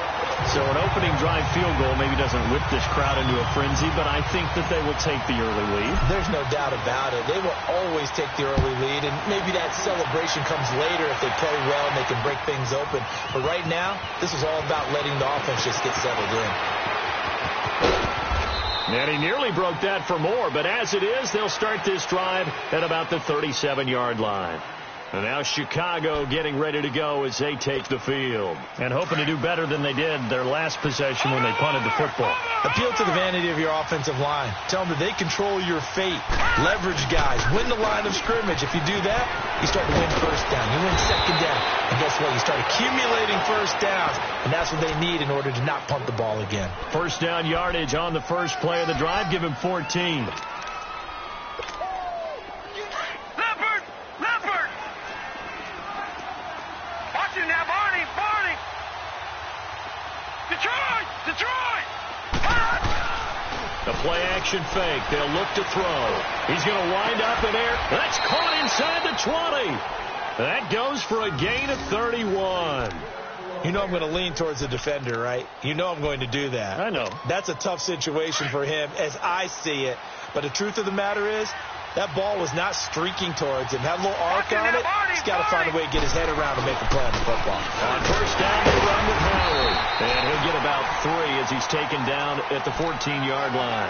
So an opening drive field goal maybe doesn't whip this crowd into a frenzy, but I think that they will take the early lead. There's no doubt about it. They will always take the early lead, and maybe that celebration comes later if they play well and they can break things open. But right now, this is all about letting the offense just get settled in. And he nearly broke that for more, but as it is, they'll start this drive at about the 37-yard line. And now Chicago getting ready to go as they take the field. And hoping to do better than they did their last possession when they punted the football. Appeal to the vanity of your offensive line. Tell them that they control your fate. Leverage guys. Win the line of scrimmage. If you do that, you start to win first down. You win second down. And guess what? You start accumulating first downs. And that's what they need in order to not punt the ball again. First down yardage on the first play of the drive. Give him 14. The play-action fake. They'll look to throw. He's going to wind up in air. That's caught inside the 20. That goes for a gain of 31. You know I'm going to lean towards the defender, right? You know I'm going to do that. I know. That's a tough situation for him as I see it. But the truth of the matter is, that ball was not streaking towards him. Had a little arc on it. He's got to find a way to get his head around and make a play on the football. On first down, they run with Howard. And he'll get about 3 as he's taken down at the 14-yard line.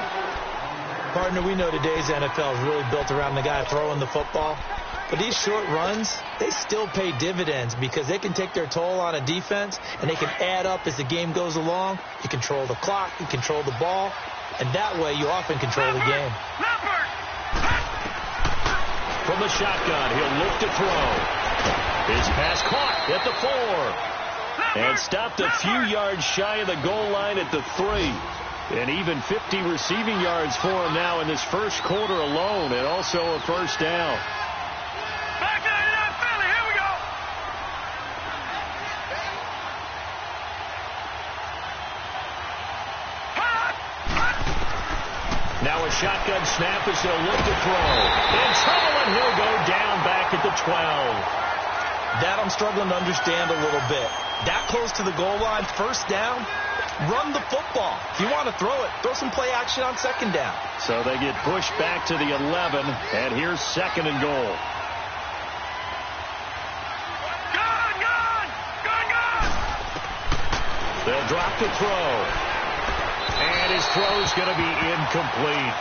Partner, we know today's NFL is really built around the guy throwing the football. But these short runs, they still pay dividends because they can take their toll on a defense, and they can add up as the game goes along. You control the clock, you control the ball, and that way you often control the game. From the shotgun, he'll look to throw. His pass caught at the 4. And stopped a few yards shy of the goal line at the 3. And even 50 receiving yards for him now in this first quarter alone, and also a first down. Back to the Philly. Here we go. Now a shotgun snap as they'll look to throw. In trouble, and he'll go down back at the 12. That I'm struggling to understand a little bit. That close to the goal line, first down, run the football. If you want to throw it, throw some play action on second down. So they get pushed back to the 11, and here's second and goal. They'll drop to throw. And his throw's going to be incomplete.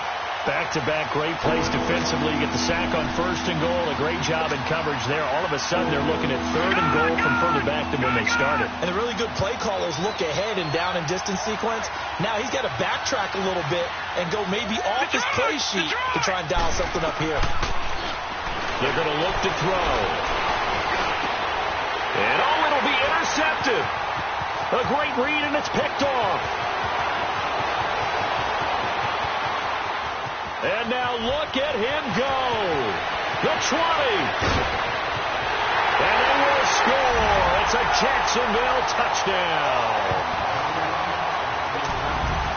Back-to-back great plays defensively. You get the sack on first and goal. A great job in coverage there. All of a sudden, they're looking at third and goal from further back than when they started. And the really good play callers look ahead and down and distance sequence. Now he's got to backtrack a little bit and go maybe off his play sheet to try and dial something up here. They're going to look to throw. And it'll be intercepted. A great read, and it's picked off. And now look at him go. The 20. And they will score. It's a Jacksonville touchdown.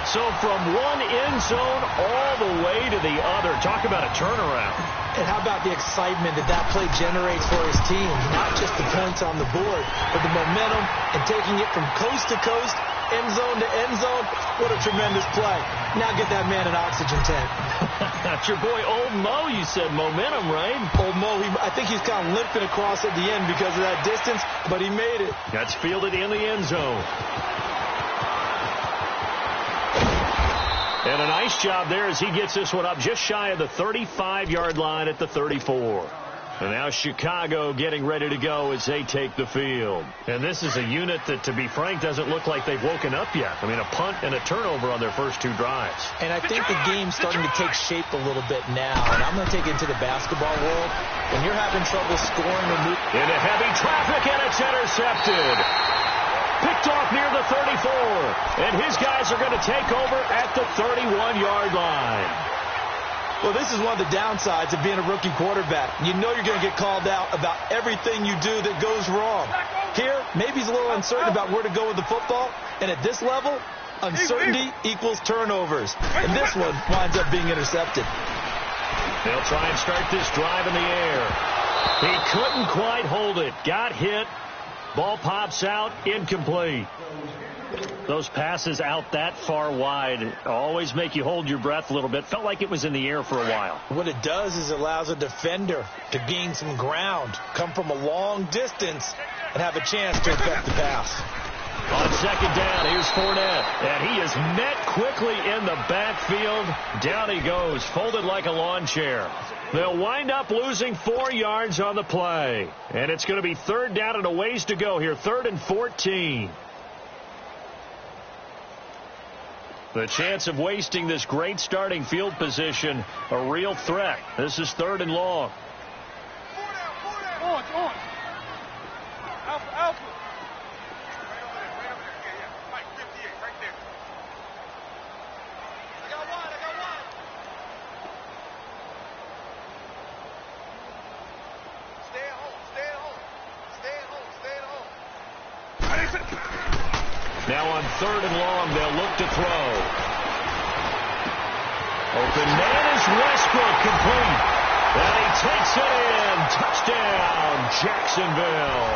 So from one end zone all the way to the other. Talk about a turnaround. And how about the excitement that play generates for his team? Not just the points on the board, but the momentum and taking it from coast to coast, end zone to end zone. What a tremendous play. Now get that man an oxygen tank. That's your boy Old Mo. You said momentum, right? Old Mo, I think he's kind of limping across at the end because of that distance, but he made it. That's fielded in the end zone. And a nice job there as he gets this one up just shy of the 35-yard line at the 34. And now Chicago getting ready to go as they take the field. And this is a unit that, to be frank, doesn't look like they've woken up yet. I mean, a punt and a turnover on their first two drives. And I think the game's starting to take shape a little bit now. And I'm going to take it into the basketball world. When you're having trouble scoring or moving into heavy traffic, and it's intercepted. Picked off near the 34. And his guys are going to take over at the 31-yard line. Well, this is one of the downsides of being a rookie quarterback. You know you're going to get called out about everything you do that goes wrong. Here, maybe he's a little uncertain about where to go with the football. And at this level, uncertainty equals turnovers. And this one winds up being intercepted. They'll try and start this drive in the air. He couldn't quite hold it. Got hit. Ball pops out. Incomplete. Those passes out that far wide always make you hold your breath a little bit. Felt like it was in the air for a while. What it does is it allows a defender to gain some ground, come from a long distance, and have a chance to affect the pass. On second down, here's Fournette. And he is met quickly in the backfield. Down he goes, folded like a lawn chair. They'll wind up losing 4 yards on the play. And it's going to be third down and a ways to go here. 3rd and 14. The chance of wasting this great starting field position, a real threat. This is 3rd and long. On. Alpha. Mike, 58, right there. I got one. Stay at home. Now on 3rd and long, they'll look to throw. Open man is Westbrook, complete. And he takes it in. Touchdown, Jacksonville.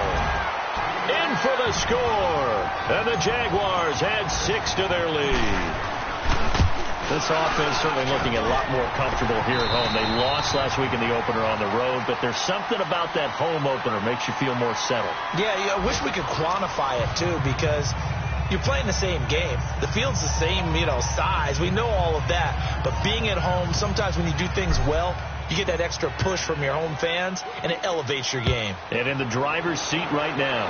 In for the score. And the Jaguars add 6 to their lead. This offense certainly looking a lot more comfortable here at home. They lost last week in the opener on the road, but there's something about that home opener makes you feel more settled. Yeah, I wish we could quantify it, too, because you're playing the same game. The field's the same, size. We know all of that. But being at home, sometimes when you do things well, you get that extra push from your home fans, and it elevates your game. And in the driver's seat right now.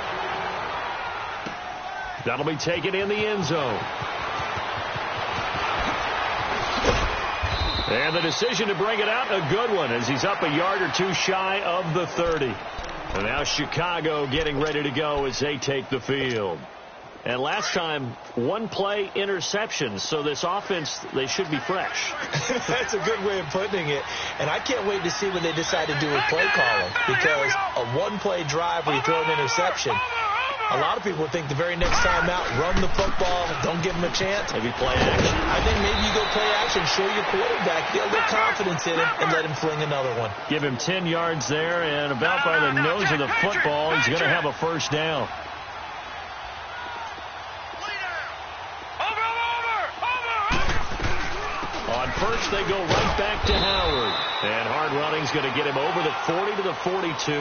That'll be taken in the end zone. And the decision to bring it out, a good one, as he's up a yard or two shy of the 30. And now Chicago getting ready to go as they take the field. And last time, 1 play interceptions. So this offense, they should be fresh. That's a good way of putting it. And I can't wait to see what they decide to do with play calling. Because a 1-play drive where you throw an interception, a lot of people think the very next time out, run the football, don't give them a chance. Maybe play action. I think maybe you go play action, show your quarterback, get a little confidence in him, and let him fling another one. Give him 10 yards there, and about by the nose of the football, he's going to have a first down. On first, they go right back to Howard. And hard running's going to get him over the 40 to the 42.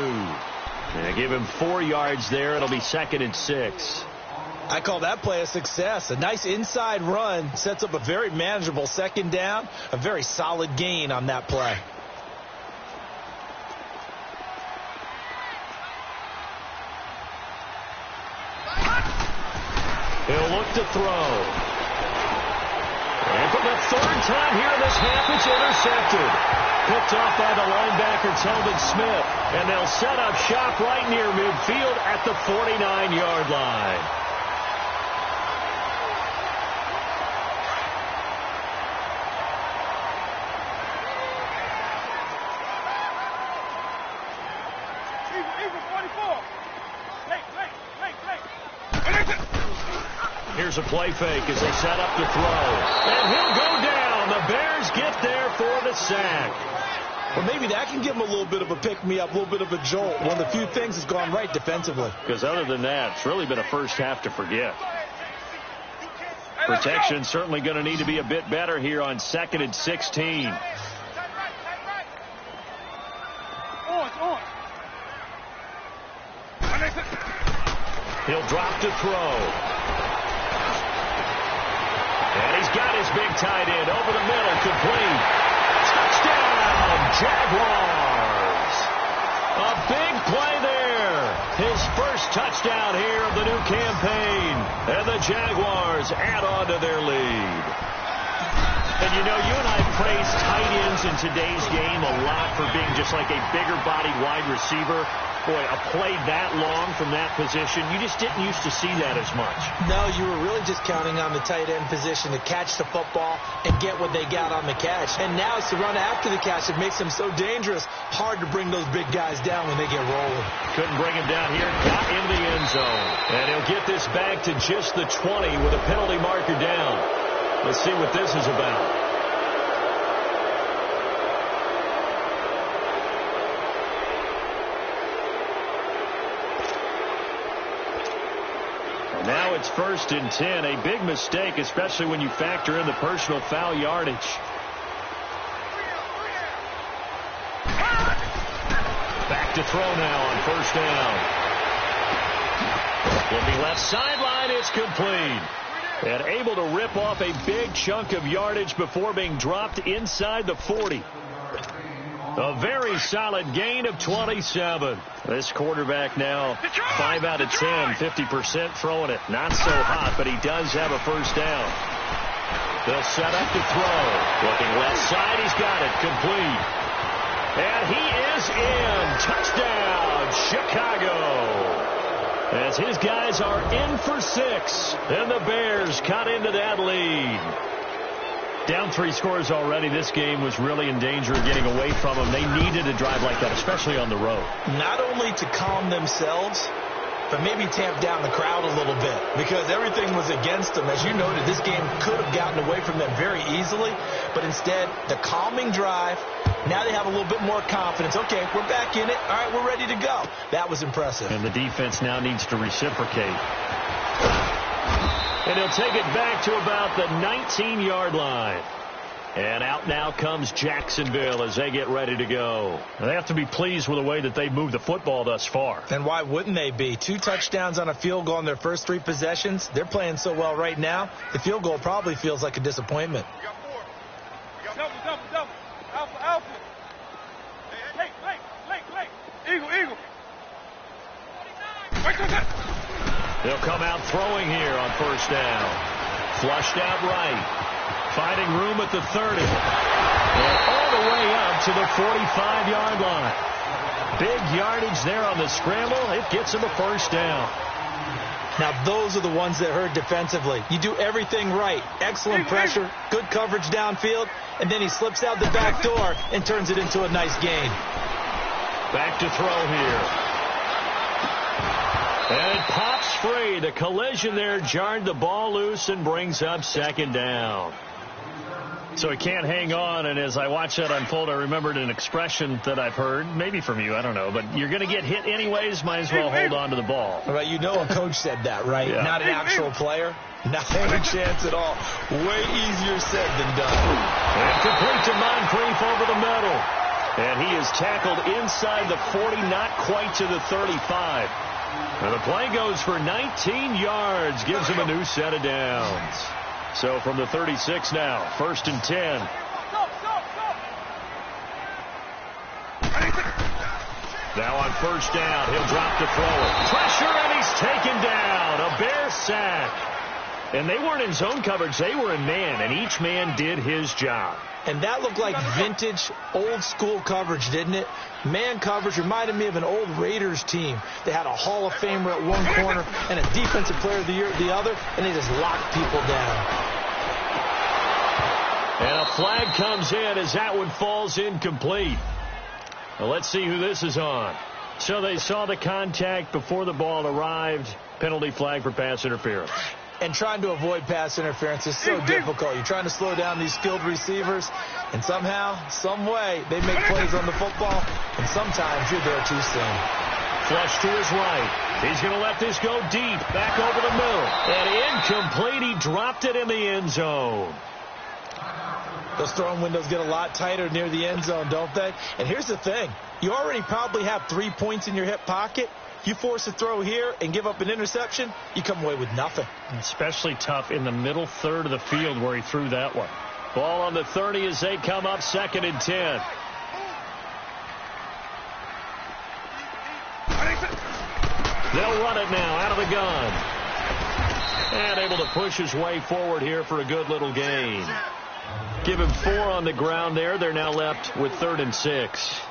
And they give him 4 yards there. It'll be 2nd and 6. I call that play a success. A nice inside run sets up a very manageable 2nd down. A very solid gain on that play. He'll look to throw. And for the 3rd time here in this half, it's intercepted. Picked off by the linebacker, Telvin Smith. And they'll set up shop right near midfield at the 49-yard line. Here's a play fake as they set up to throw. And he'll go down. The Bears get there for the sack. Well, maybe that can give him a little bit of a pick-me-up, a little bit of a jolt. One of the few things that's gone right defensively. Because other than that, it's really been a first half to forget. Protection certainly going to need to be a bit better here on 2nd and 16. He'll drop to throw. And he's got his big tight end over the middle, complete. Touchdown, Jaguars. A big play there. His first touchdown here of the new campaign. And the Jaguars add on to their lead. And you know, you and I praise tight ends in today's game a lot for being just like a bigger-bodied wide receiver. Boy, a play that long from that position, you just didn't used to see that as much. No, you were really just counting on the tight end position to catch the football and get what they got on the catch. And now it's the run after the catch that makes them so dangerous. Hard to bring those big guys down when they get rolling. Couldn't bring him down here. Got in the end zone. And he'll get this back to just the 20 with a penalty marker down. Let's see what this is about. Now it's 1st and 10. A big mistake, especially when you factor in the personal foul yardage. Back to throw now on 1st down. Looking left sideline, it's complete. And able to rip off a big chunk of yardage before being dropped inside the 40. A very solid gain of 27. This quarterback now 5 out of 10, 50% throwing it. Not so hot, but he does have a first down. They'll set up to throw. Looking left side, he's got it. Complete. And he is in. Touchdown, Chicago. As his guys are in for 6. And the Bears cut into that lead. Down 3 scores already. This game was really in danger of getting away from them. They needed a drive like that, especially on the road. Not only to calm themselves, but maybe tamp down the crowd a little bit, because everything was against them. As you noted, this game could have gotten away from them very easily, but instead, the calming drive, now they have a little bit more confidence. Okay, we're back in it. All right, we're ready to go. That was impressive. And the defense now needs to reciprocate. And he'll take it back to about the 19-yard line. And out now comes Jacksonville as they get ready to go. And they have to be pleased with the way that they've moved the football thus far. And why wouldn't they be? 2 touchdowns on a field goal in their first 3 possessions. They're playing so well right now, the field goal probably feels like a disappointment. We got 4. We got double. Alpha. Late. Eagle. Wait till that. They'll come out throwing here on first down. Flushed out right. Finding room at the 30. And all the way up to the 45-yard line. Big yardage there on the scramble. It gets him a first down. Now, those are the ones that hurt defensively. You do everything right. Excellent pressure, good coverage downfield, and then he slips out the back door and turns it into a nice gain. Back to throw here. And it pops free. The collision there jarred the ball loose and brings up 2nd down. So he can't hang on, and as I watch that unfold, I remembered an expression that I've heard, maybe from you, I don't know, but you're going to get hit anyways, might as well hold on to the ball. Well, you know a coach said that, right? Yeah. Not an actual player. Not a chance at all. Way easier said than done. And complete to Moncrief over the middle. And he is tackled inside the 40, not quite to the 35. And the play goes for 19 yards, gives him a new set of downs. So from the 36 now, 1st and 10. Now on first down, he'll drop to throw it. Pressure, and he's taken down. A Bear sack. And they weren't in zone coverage. They were in man, and each man did his job. And that looked like vintage, old-school coverage, didn't it? Man coverage reminded me of an old Raiders team. They had a Hall of Famer at one corner and a Defensive Player of the Year at the other, and they just locked people down. And a flag comes in as that one falls incomplete. Well, let's see who this is on. So they saw the contact before the ball arrived. Penalty flag for pass interference. And trying to avoid pass interference is so difficult. You're trying to slow down these skilled receivers, and somehow, some way, they make plays on the football, and sometimes you're there too soon. Flush to his right. He's going to let this go deep. Back over the middle. And incomplete. He dropped it in the end zone. Those throwing windows get a lot tighter near the end zone, don't they? And here's the thing. You already probably have 3 points in your hip pocket. You force a throw here and give up an interception, you come away with nothing. Especially tough in the middle third of the field where he threw that one. Ball on the 30 as they come up 2nd and 10. They'll run it now out of the gun. And able to push his way forward here for a good little gain. Give him 4 on the ground there. They're now left with 3rd and 6.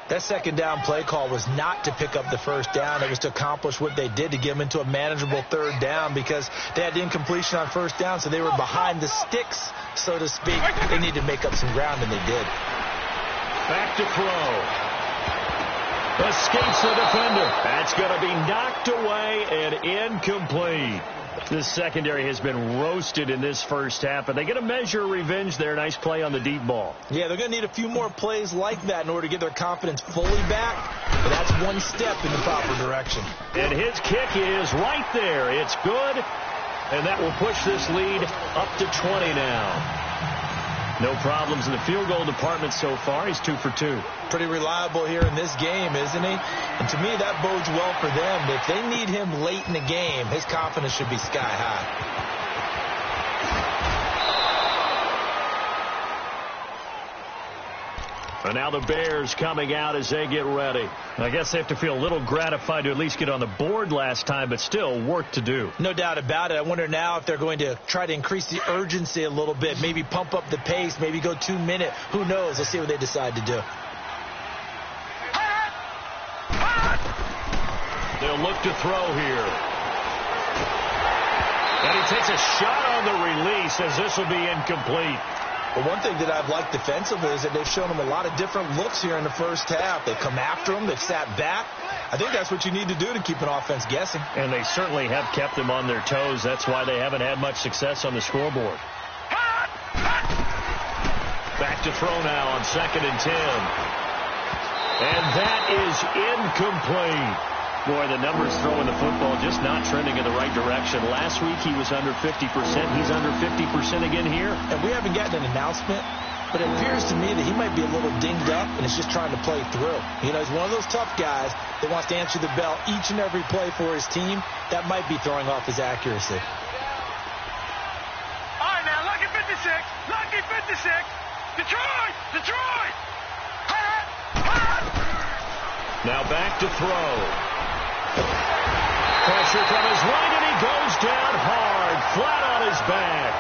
That 2nd down play call was not to pick up the 1st down. It was to accomplish what they did, to get them into a manageable 3rd down, because they had the incompletion on 1st down, so they were behind the sticks, so to speak. They needed to make up some ground, and they did. Back to throw. Escapes the defender. That's going to be knocked away and incomplete. This secondary has been roasted in this first half, and they get a measure of revenge there. Nice play on the deep ball. Yeah, they're going to need a few more plays like that in order to get their confidence fully back, but that's one step in the proper direction. And his kick is right there. It's good, and that will push this lead up to 20 now. No problems in the field goal department so far. He's 2 for 2. Pretty reliable here in this game, isn't he? And to me, that bodes well for them. If they need him late in the game, his confidence should be sky high. And now the Bears coming out as they get ready. I guess they have to feel a little gratified to at least get on the board last time, but still work to do. No doubt about it. I wonder now if they're going to try to increase the urgency a little bit, maybe pump up the pace, maybe go 2 minute. Who knows? Let's see what they decide to do. They'll look to throw here. And he takes a shot on the release as this will be incomplete. But one thing that I've liked defensively is that they've shown them a lot of different looks here in the first half. They've come after them. They've sat back. I think that's what you need to do to keep an offense guessing. And they certainly have kept them on their toes. That's why they haven't had much success on the scoreboard. Back to throw now on 2nd and 10. And that is incomplete. Boy, the numbers throwing the football just not trending in the right direction. Last week he was under 50%. He's under 50% again here. And we haven't gotten an announcement, but it appears to me that he might be a little dinged up and is just trying to play through. You know, he's one of those tough guys that wants to answer the bell each and every play for his team. That might be throwing off his accuracy. All right, now, lucky 56. Lucky 56. Detroit! Detroit! Now back to throw. Pressure from his right, and he goes down hard, flat on his back.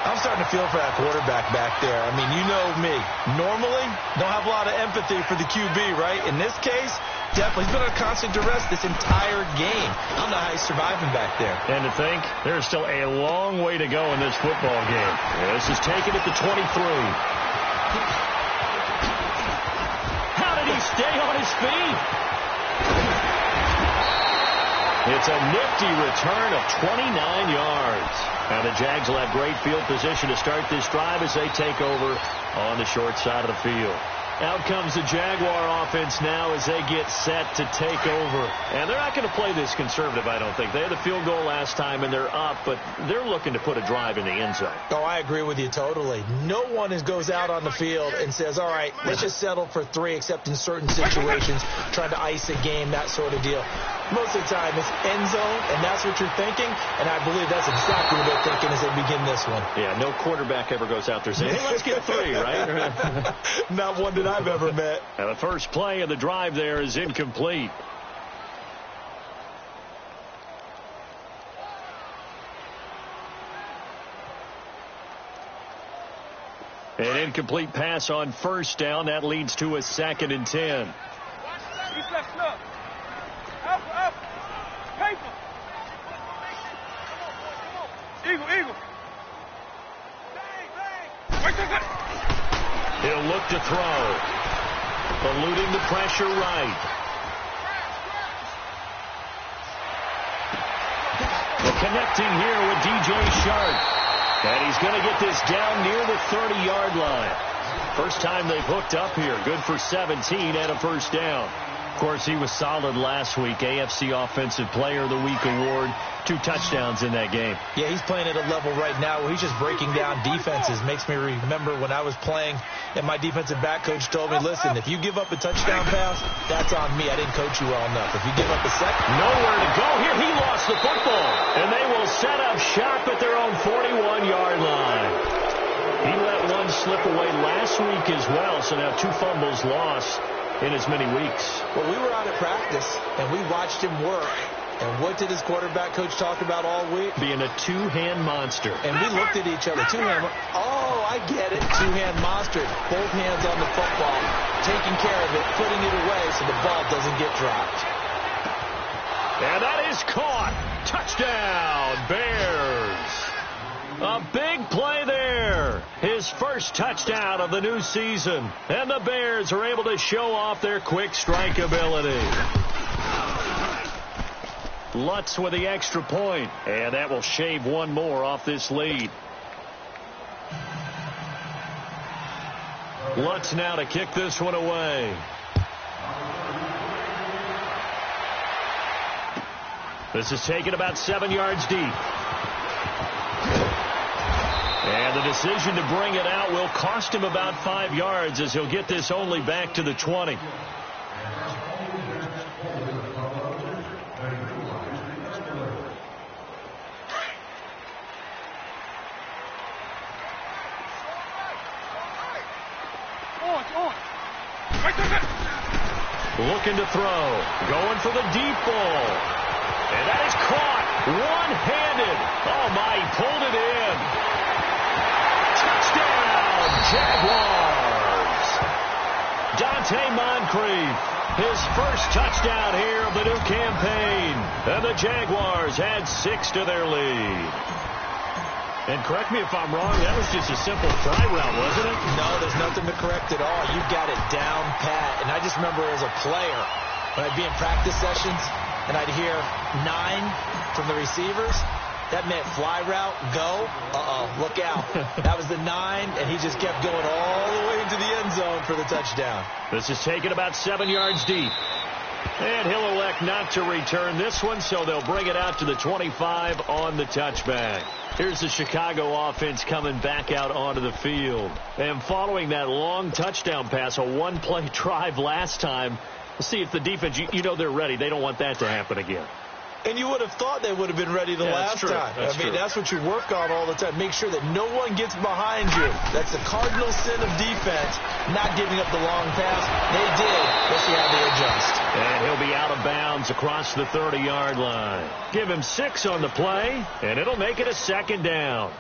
I'm starting to feel for that quarterback back there. I mean, you know me. Normally, don't have a lot of empathy for the QB, right? In this case, definitely. He's been under constant duress this entire game. I don't know how he's surviving back there. And to think, there's still a long way to go in this football game. This is taken at the 23. How did he stay on his feet? It's a nifty return of 29 yards. And the Jags will have great field position to start this drive as they take over on the short side of the field. Out comes the Jaguar offense now as they get set to take over. And they're not going to play this conservative, I don't think. They had the field goal last time, and they're up, but they're looking to put a drive in the end zone. Oh, I agree with you totally. No one goes out on the field and says, all right, let's just settle for 3, except in certain situations, trying to ice a game, that sort of deal. Most of the time, it's end zone, and that's what you're thinking, and I believe that's exactly what they're thinking as they begin this one. Yeah, no quarterback ever goes out there saying, hey, let's get 3, right? Not one that I've ever met. Now, the first play of the drive there is incomplete. An incomplete pass on first down. That leads to a 2nd and 10. He's left up. Up. Paper. Eagle. Bang. He'll look to throw. Eluding the pressure right. The connecting here with DJ Shark. And he's going to get this down near the 30-yard line. First time they've hooked up here. Good for 17 and a first down. Of course, he was solid last week. AFC Offensive Player of the Week award. 2 touchdowns in that game. Yeah, he's playing at a level right now where he's just breaking down defenses. Makes me remember when I was playing and my defensive back coach told me, listen, if you give up a touchdown pass, that's on me. I didn't coach you well enough. If you give up a second. Nowhere to go here. He lost the football. And they will set up shop at their own 41-yard line. He let one slip away last week as well, so now 2 fumbles lost in as many weeks. Well, we were out at practice, and we watched him work. And what did his quarterback coach talk about all week? Being a 2-hand monster. And we looked at each other. 2-hand. Oh, I get it. 2-hand monster. Both hands on the football, taking care of it, putting it away so the ball doesn't get dropped. And that is caught. Touchdown, Bears. A big play there. His first touchdown of the new season. And the Bears are able to show off their quick strike ability. Lutz with the extra point. And that will shave one more off this lead. Lutz now to kick this one away. This is taken about 7 yards deep. And the decision to bring it out will cost him about 5 yards as he'll get this only back to the 20. Looking to throw. Going for the deep ball. And that is caught. One-handed. Oh, my. He pulled it in. Touchdown, Jaguars. Dante Moncrief. His first touchdown here of the new campaign. And the Jaguars add 6 to their lead. And correct me if I'm wrong, that was just a simple fly route, wasn't it? No, there's nothing to correct at all. You got it down pat. And I just remember as a player, when I'd be in practice sessions and I'd hear 9 from the receivers, that meant fly route, go, look out. That was the 9, and he just kept going all the way into the end zone for the touchdown. This is taken about 7 yards deep. And he'll elect not to return this one, so they'll bring it out to the 25 on the touchback. Here's the Chicago offense coming back out onto the field. And following that long touchdown pass, a one-play drive last time, let's see if the defense, you know they're ready. They don't want that to happen again. And you would have thought they would have been ready the last time. That's what you work on all the time. Make sure that no one gets behind you. That's the cardinal sin of defense, not giving up the long pass. They did. Let's see how they adjust. And he'll be out of bounds across the 30-yard line. Give him 6 on the play, and it'll make it a second down.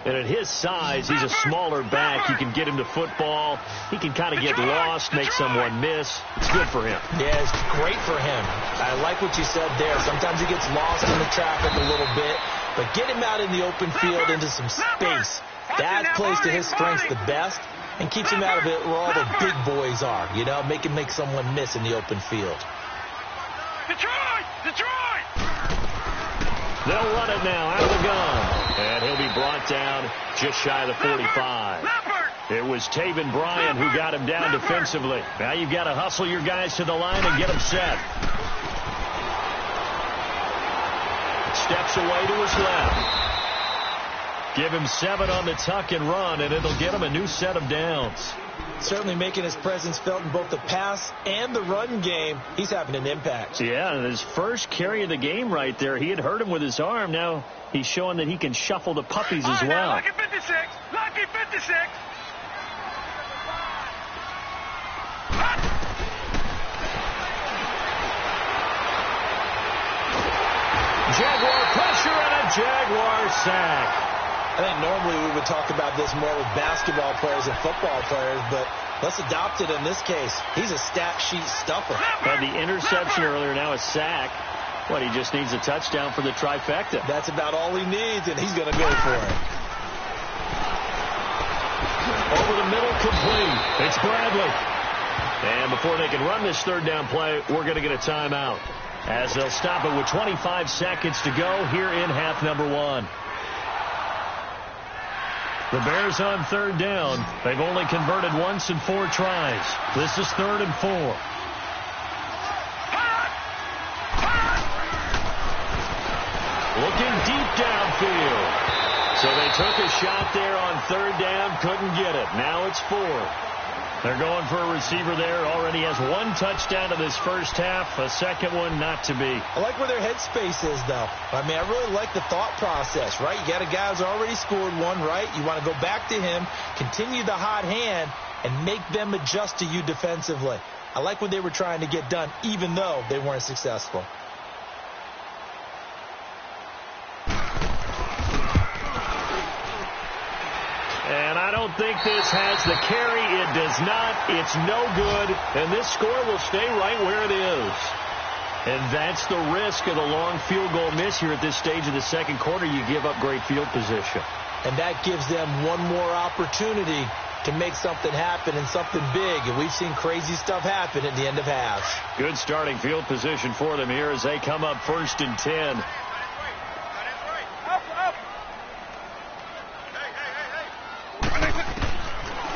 And at his size, he's a smaller back. You can get him to football. He can kind of get lost, make someone miss. It's good for him. Yeah, it's great for him. I like what you said there. Sometimes he gets lost in the traffic a little bit, but get him out in the open field into some space. That plays to his strengths the best and keeps him out of it where all the big boys are, you know, make him make someone miss in the open field. Detroit! Detroit! They'll run it now out of the gun. And he'll be brought down just shy of the 45. It was Taven Bryan who got him down defensively. Now you've got to hustle your guys to the line and get them set. Steps away to his left. Give him 7 on the tuck and run, and it'll get him a new set of downs. Certainly making his presence felt in both the pass and the run game. He's having an impact. Yeah, and his first carry of the game right there, he had hurt him with his arm. Now he's showing that he can shuffle the puppies as well. Lucky 56! Lucky 56! Jaguar pressure and a Jaguar sack. I think normally we would talk about this more with basketball players and football players, but let's adopt it in this case. He's a stat sheet stuffer. Had the interception earlier, now a sack. What, he just needs a touchdown for the trifecta. That's about all he needs, and he's going to go for it. Over the middle, complete. It's Bradley. And before they can run this third down play, we're going to get a timeout. as they'll stop it with 25 seconds to go here in half number 1. The Bears on third down. They've only converted once in 4 tries. This is 3rd and 4. Looking deep downfield. So they took a shot there on third down, couldn't get it. Now it's 4. They're going for a receiver there. Already has 1 touchdown in this first half. A second one not to be. I like where their headspace is, though. I mean, I really like the thought process, right? You got a guy who's already scored 1, right? You want to go back to him, continue the hot hand, and make them adjust to you defensively. I like what they were trying to get done, even though they weren't successful. And I don't think this has the carry. It does not. It's no good. And this score will stay right where it is. And that's the risk of the long field goal miss here at this stage of the second quarter. You give up great field position. And that gives them one more opportunity to make something happen and something big. And we've seen crazy stuff happen at the end of half. Good starting field position for them here as they come up 1st and 10.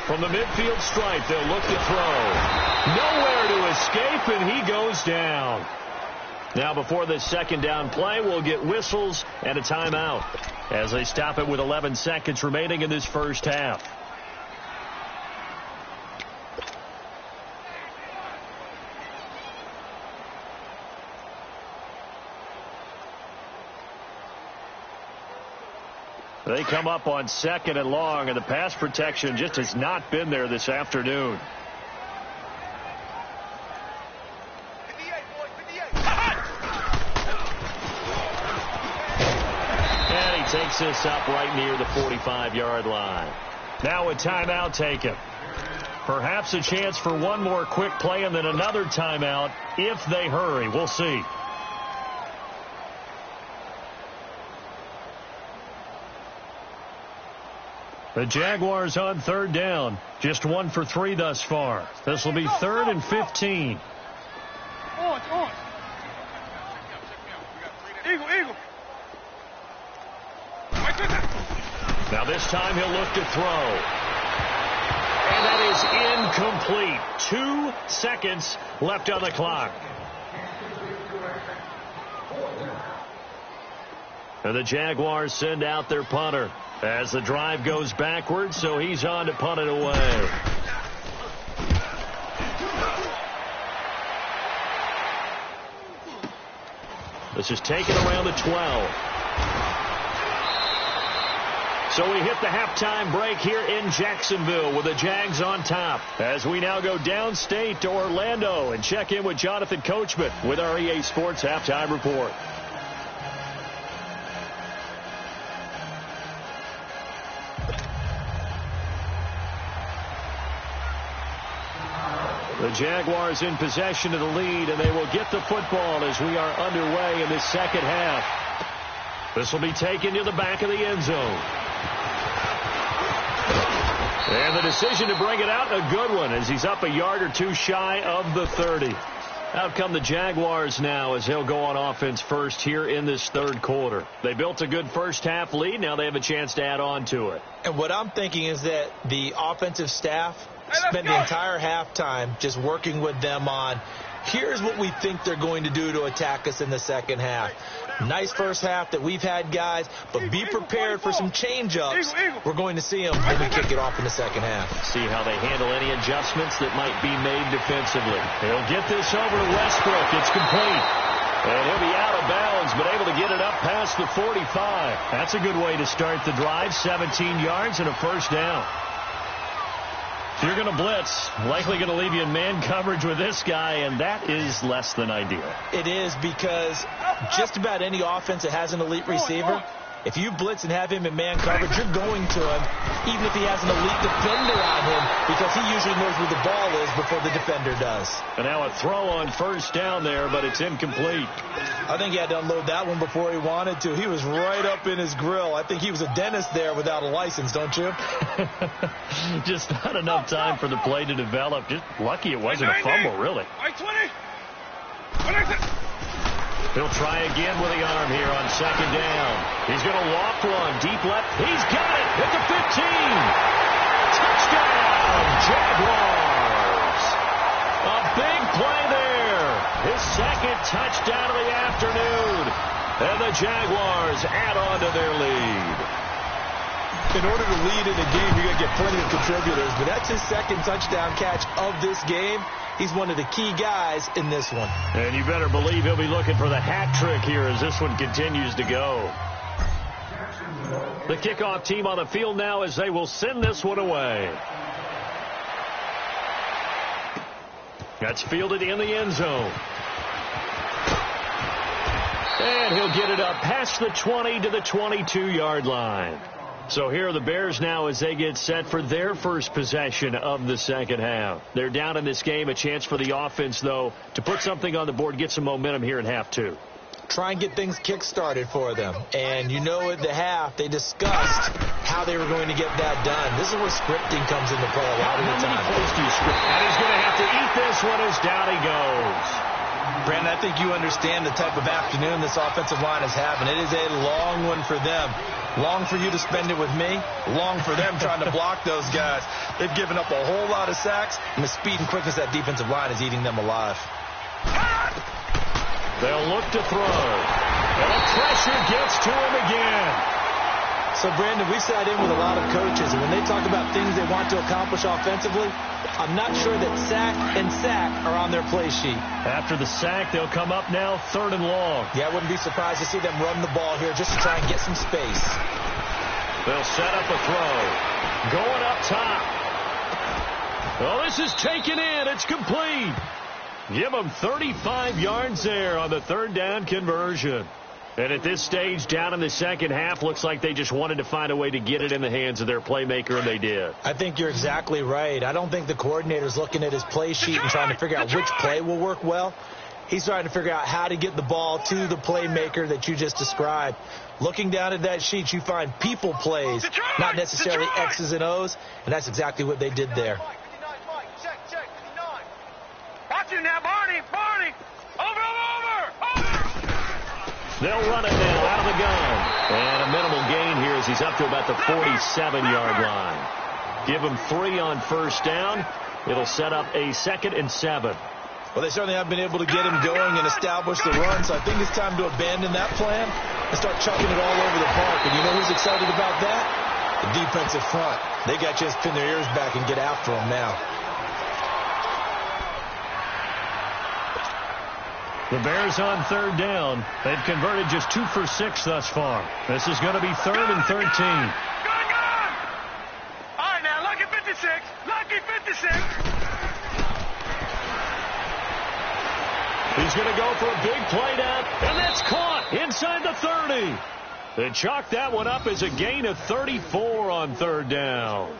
From the midfield stripe, they'll look to throw. Nowhere to escape, and he goes down. Now, before this second down play, we'll get whistles and a timeout as they stop it with 11 seconds remaining in this first half. They come up on 2nd and long, and the pass protection just has not been there this afternoon. And he takes this up right near the 45-yard line. Now a timeout taken. Perhaps a chance for one more quick play and then another timeout if they hurry. We'll see. The Jaguars on third down. Just 1 for 3 thus far. This will be 3rd and 15. Eagle. Now this time he'll look to throw. And that is incomplete. 2 seconds left on the clock. And the Jaguars send out their punter as the drive goes backwards, so he's on to punt it away. This is taken around the 12. So we hit the halftime break here in Jacksonville with the Jags on top as we now go downstate to Orlando and check in with Jonathan Coachman with our EA Sports Halftime Report. The Jaguars in possession of the lead, and they will get the football as we are underway in this second half. This will be taken to the back of the end zone. And the decision to bring it out, a good one, as he's up a yard or 2 shy of the 30. Out come the Jaguars now as they'll go on offense first here in this third quarter. They built a good first half lead. Now they have a chance to add on to it. And what I'm thinking is that the offensive staff spent the entire halftime just working with them on, here's what we think they're going to do to attack us in the second half. Nice first half that we've had, guys, but be prepared for some change-ups. We're going to see them when we kick it off in the second half. See how they handle any adjustments that might be made defensively. They'll get this over to Westbrook. It's complete. And he'll be out of bounds, but able to get it up past the 45. That's a good way to start the drive. 17 yards and a first down. If you're going to blitz, likely going to leave you in man coverage with this guy, and that is less than ideal. It is, because just about any offense that has an elite receiver, if you blitz and have him in man coverage, you're going to him, even if he has an elite defender on him, because he usually knows where the ball is before the defender does. And now a throw on first down there, but it's incomplete. I think he had to unload that one before he wanted to. He was right up in his grill. I think he was a dentist there without a license, don't you? Just not enough time for the play to develop. Just lucky it wasn't a fumble, really. He'll try again with the arm here on second down. He's going to loft one. Deep left. He's got it at the 15. Touchdown, Jaguars. A big play there. His second touchdown of the afternoon. And the Jaguars add on to their lead. In order to lead in a game, you're going to get plenty of contributors, but that's his second touchdown catch of this game. He's one of the key guys in this one. And you better believe he'll be looking for the hat trick here as this one continues to go. The kickoff team on the field now as they will send this one away. That's fielded in the end zone. And he'll get it up past the 20 to the 22-yard line. So here are the Bears now as they get set for their first possession of the second half. They're down in this game. A chance for the offense, though, to put something on the board, get some momentum here in half two. Try and get things kick-started for them. And you know at the half, they discussed how they were going to get that done. This is where scripting comes into play a lot of the time. How many plays do you script? And he's going to have to eat this one as down he goes. Brandon, I think you understand the type of afternoon this offensive line is having. It is a long one for them. Long for you to spend it with me. Long for them trying to block those guys. They've given up a whole lot of sacks, and the speed and quickness of that defensive line is eating them alive. They'll look to throw. And the pressure gets to him again. So, Brandon, we sat in with a lot of coaches, and when they talk about things they want to accomplish offensively, I'm not sure that sack and sack are on their play sheet. After the sack, they'll come up now 3rd and long. Yeah, I wouldn't be surprised to see them run the ball here just to try and get some space. They'll set up a throw. Going up top. Oh, this is taken in. It's complete. Give them 35 yards there on the 3rd down conversion. And at this stage, down in the second half, looks like they just wanted to find a way to get it in the hands of their playmaker, and they did. I think you're exactly right. I don't think the coordinator's looking at his play sheet and trying to figure out which play will work well. He's trying to figure out how to get the ball to the playmaker that you just described. Looking down at that sheet, you find people plays, not necessarily X's and O's, and that's exactly what they did there. Watch it now, Barney! Over! They'll run it now out of the gun. And a minimal gain here as he's up to about the 47-yard line. Give him 3 on 1st down. It'll set up a 2nd and 7. Well, they certainly have been able to get him going and establish the run, so I think it's time to abandon that plan and start chucking it all over the park. And you know who's excited about that? The defensive front. They got a chance to pin their ears back and get after him now. The Bears on 3rd down. They've converted just 2 for 6 thus far. This is going to be 3rd and 13. Go! All right, now, lucky 56. He's going to go for a big play down, and that's caught inside the 30. They chalk that one up as a gain of 34 on 3rd down.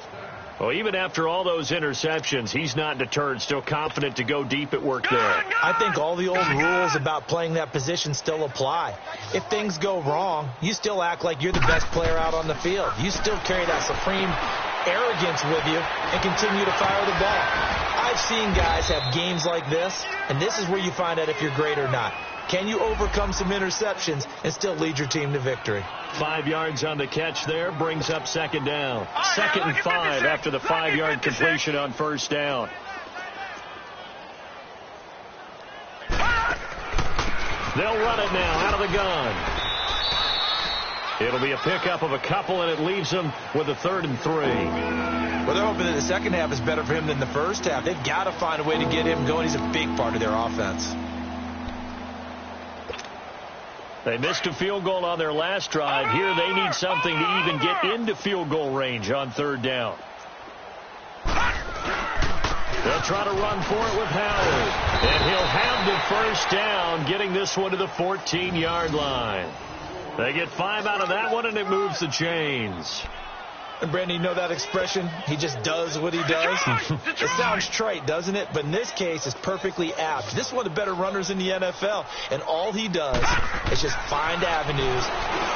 Well, even after all those interceptions, he's not deterred, still confident to go deep at work there. I think all the old rules about playing that position still apply. If things go wrong, you still act like you're the best player out on the field. You still carry that supreme arrogance with you and continue to fire the ball. I've seen guys have games like this, and this is where you find out if you're great or not. Can you overcome some interceptions and still lead your team to victory? 5 yards on the catch there brings up 2nd down. 2nd and 5 after the 5-yard completion on 1st down. They'll run it now out of the gun. It'll be a pickup of a couple, and it leaves them with a 3rd and 3. Well, they're hoping that the second half is better for him than the first half. They've got to find a way to get him going. He's a big part of their offense. They missed a field goal on their last drive. Here they need something to even get into field goal range on 3rd down. They'll try to run for it with Howard. And he'll have the 1st down, getting this one to the 14-yard line. They get 5 out of that one, and it moves the chains. And, Brandon, you know that expression? He just does what he does. It sounds trite, doesn't it? But in this case, it's perfectly apt. This is one of the better runners in the NFL. And all he does is just find avenues,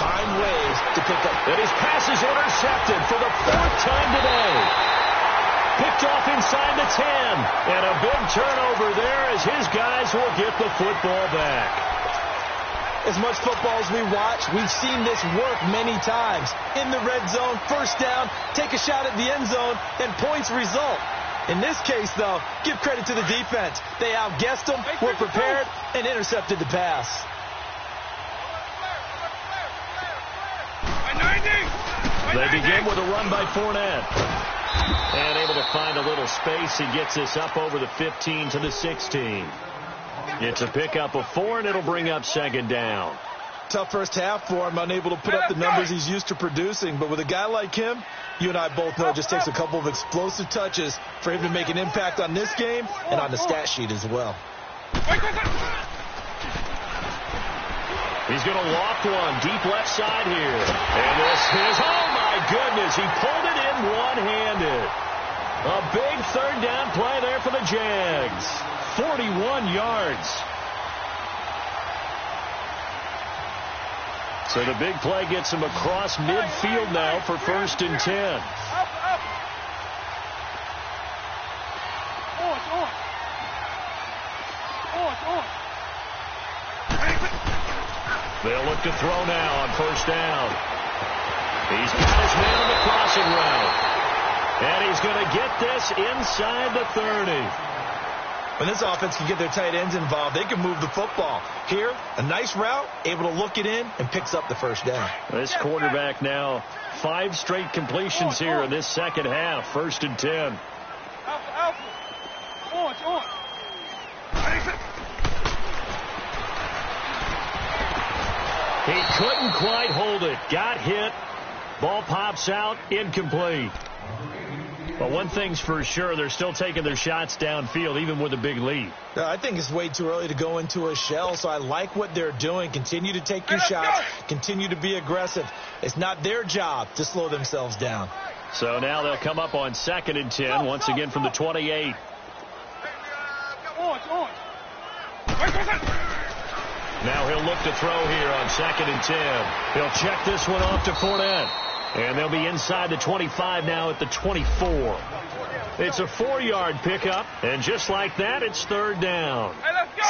find ways to pick up. And his pass is intercepted for the 4th time today. Picked off inside the 10. And a big turnover there as his guys will get the football back. As much football as we watch, we've seen this work many times. In the red zone, first down, take a shot at the end zone, and points result. In this case, though, give credit to the defense. They outguessed them, were prepared, and intercepted the pass. They begin with a run by Fournette. And able to find a little space. He gets this up over the 15 to the 16. It's a pickup of 4, and it'll bring up second down. Tough first half for him, unable to put up the numbers he's used to producing. But with a guy like him, you and I both know it just takes a couple of explosive touches for him to make an impact on this game and on the stat sheet as well. He's going to loft one deep left side here. And this is, oh my goodness, he pulled it in one-handed. A big third down play there for the Jags. 41 yards. So the big play gets him across midfield now for 1st and 10. They'll look to throw now on 1st down. He's got his man on the crossing route. And he's going to get this inside the 30. When this offense can get their tight ends involved, they can move the football. Here, a nice route, able to look it in, and picks up the first down. This quarterback now 5 straight completions here in this second half. 1st and 10. He couldn't quite hold it. Got hit. Ball pops out. Incomplete. But one thing's for sure, they're still taking their shots downfield, even with a big lead. I think it's way too early to go into a shell, so I like what they're doing. Continue to take your shots. Continue to be aggressive. It's not their job to slow themselves down. So now they'll come up on 2nd and 10, once again from the 28. Now he'll look to throw here on 2nd and 10. He'll check this one off to Fournette. And they'll be inside the 25 now at the 24. It's a 4-yard pickup, and just like that, it's 3rd down.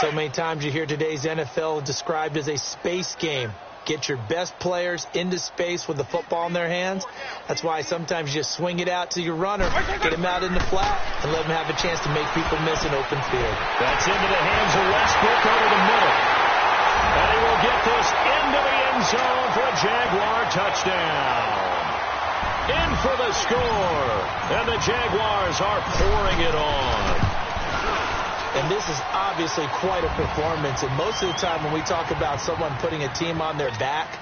So many times you hear today's NFL described as a space game. Get your best players into space with the football in their hands. That's why sometimes you just swing it out to your runner, get him out in the flat, and let him have a chance to make people miss an open field. That's into the hands of Westbrook over the middle. And he will get this into the end zone for a Jaguar touchdown. In for the score. And the Jaguars are pouring it on. And this is obviously quite a performance. And most of the time when we talk about someone putting a team on their back,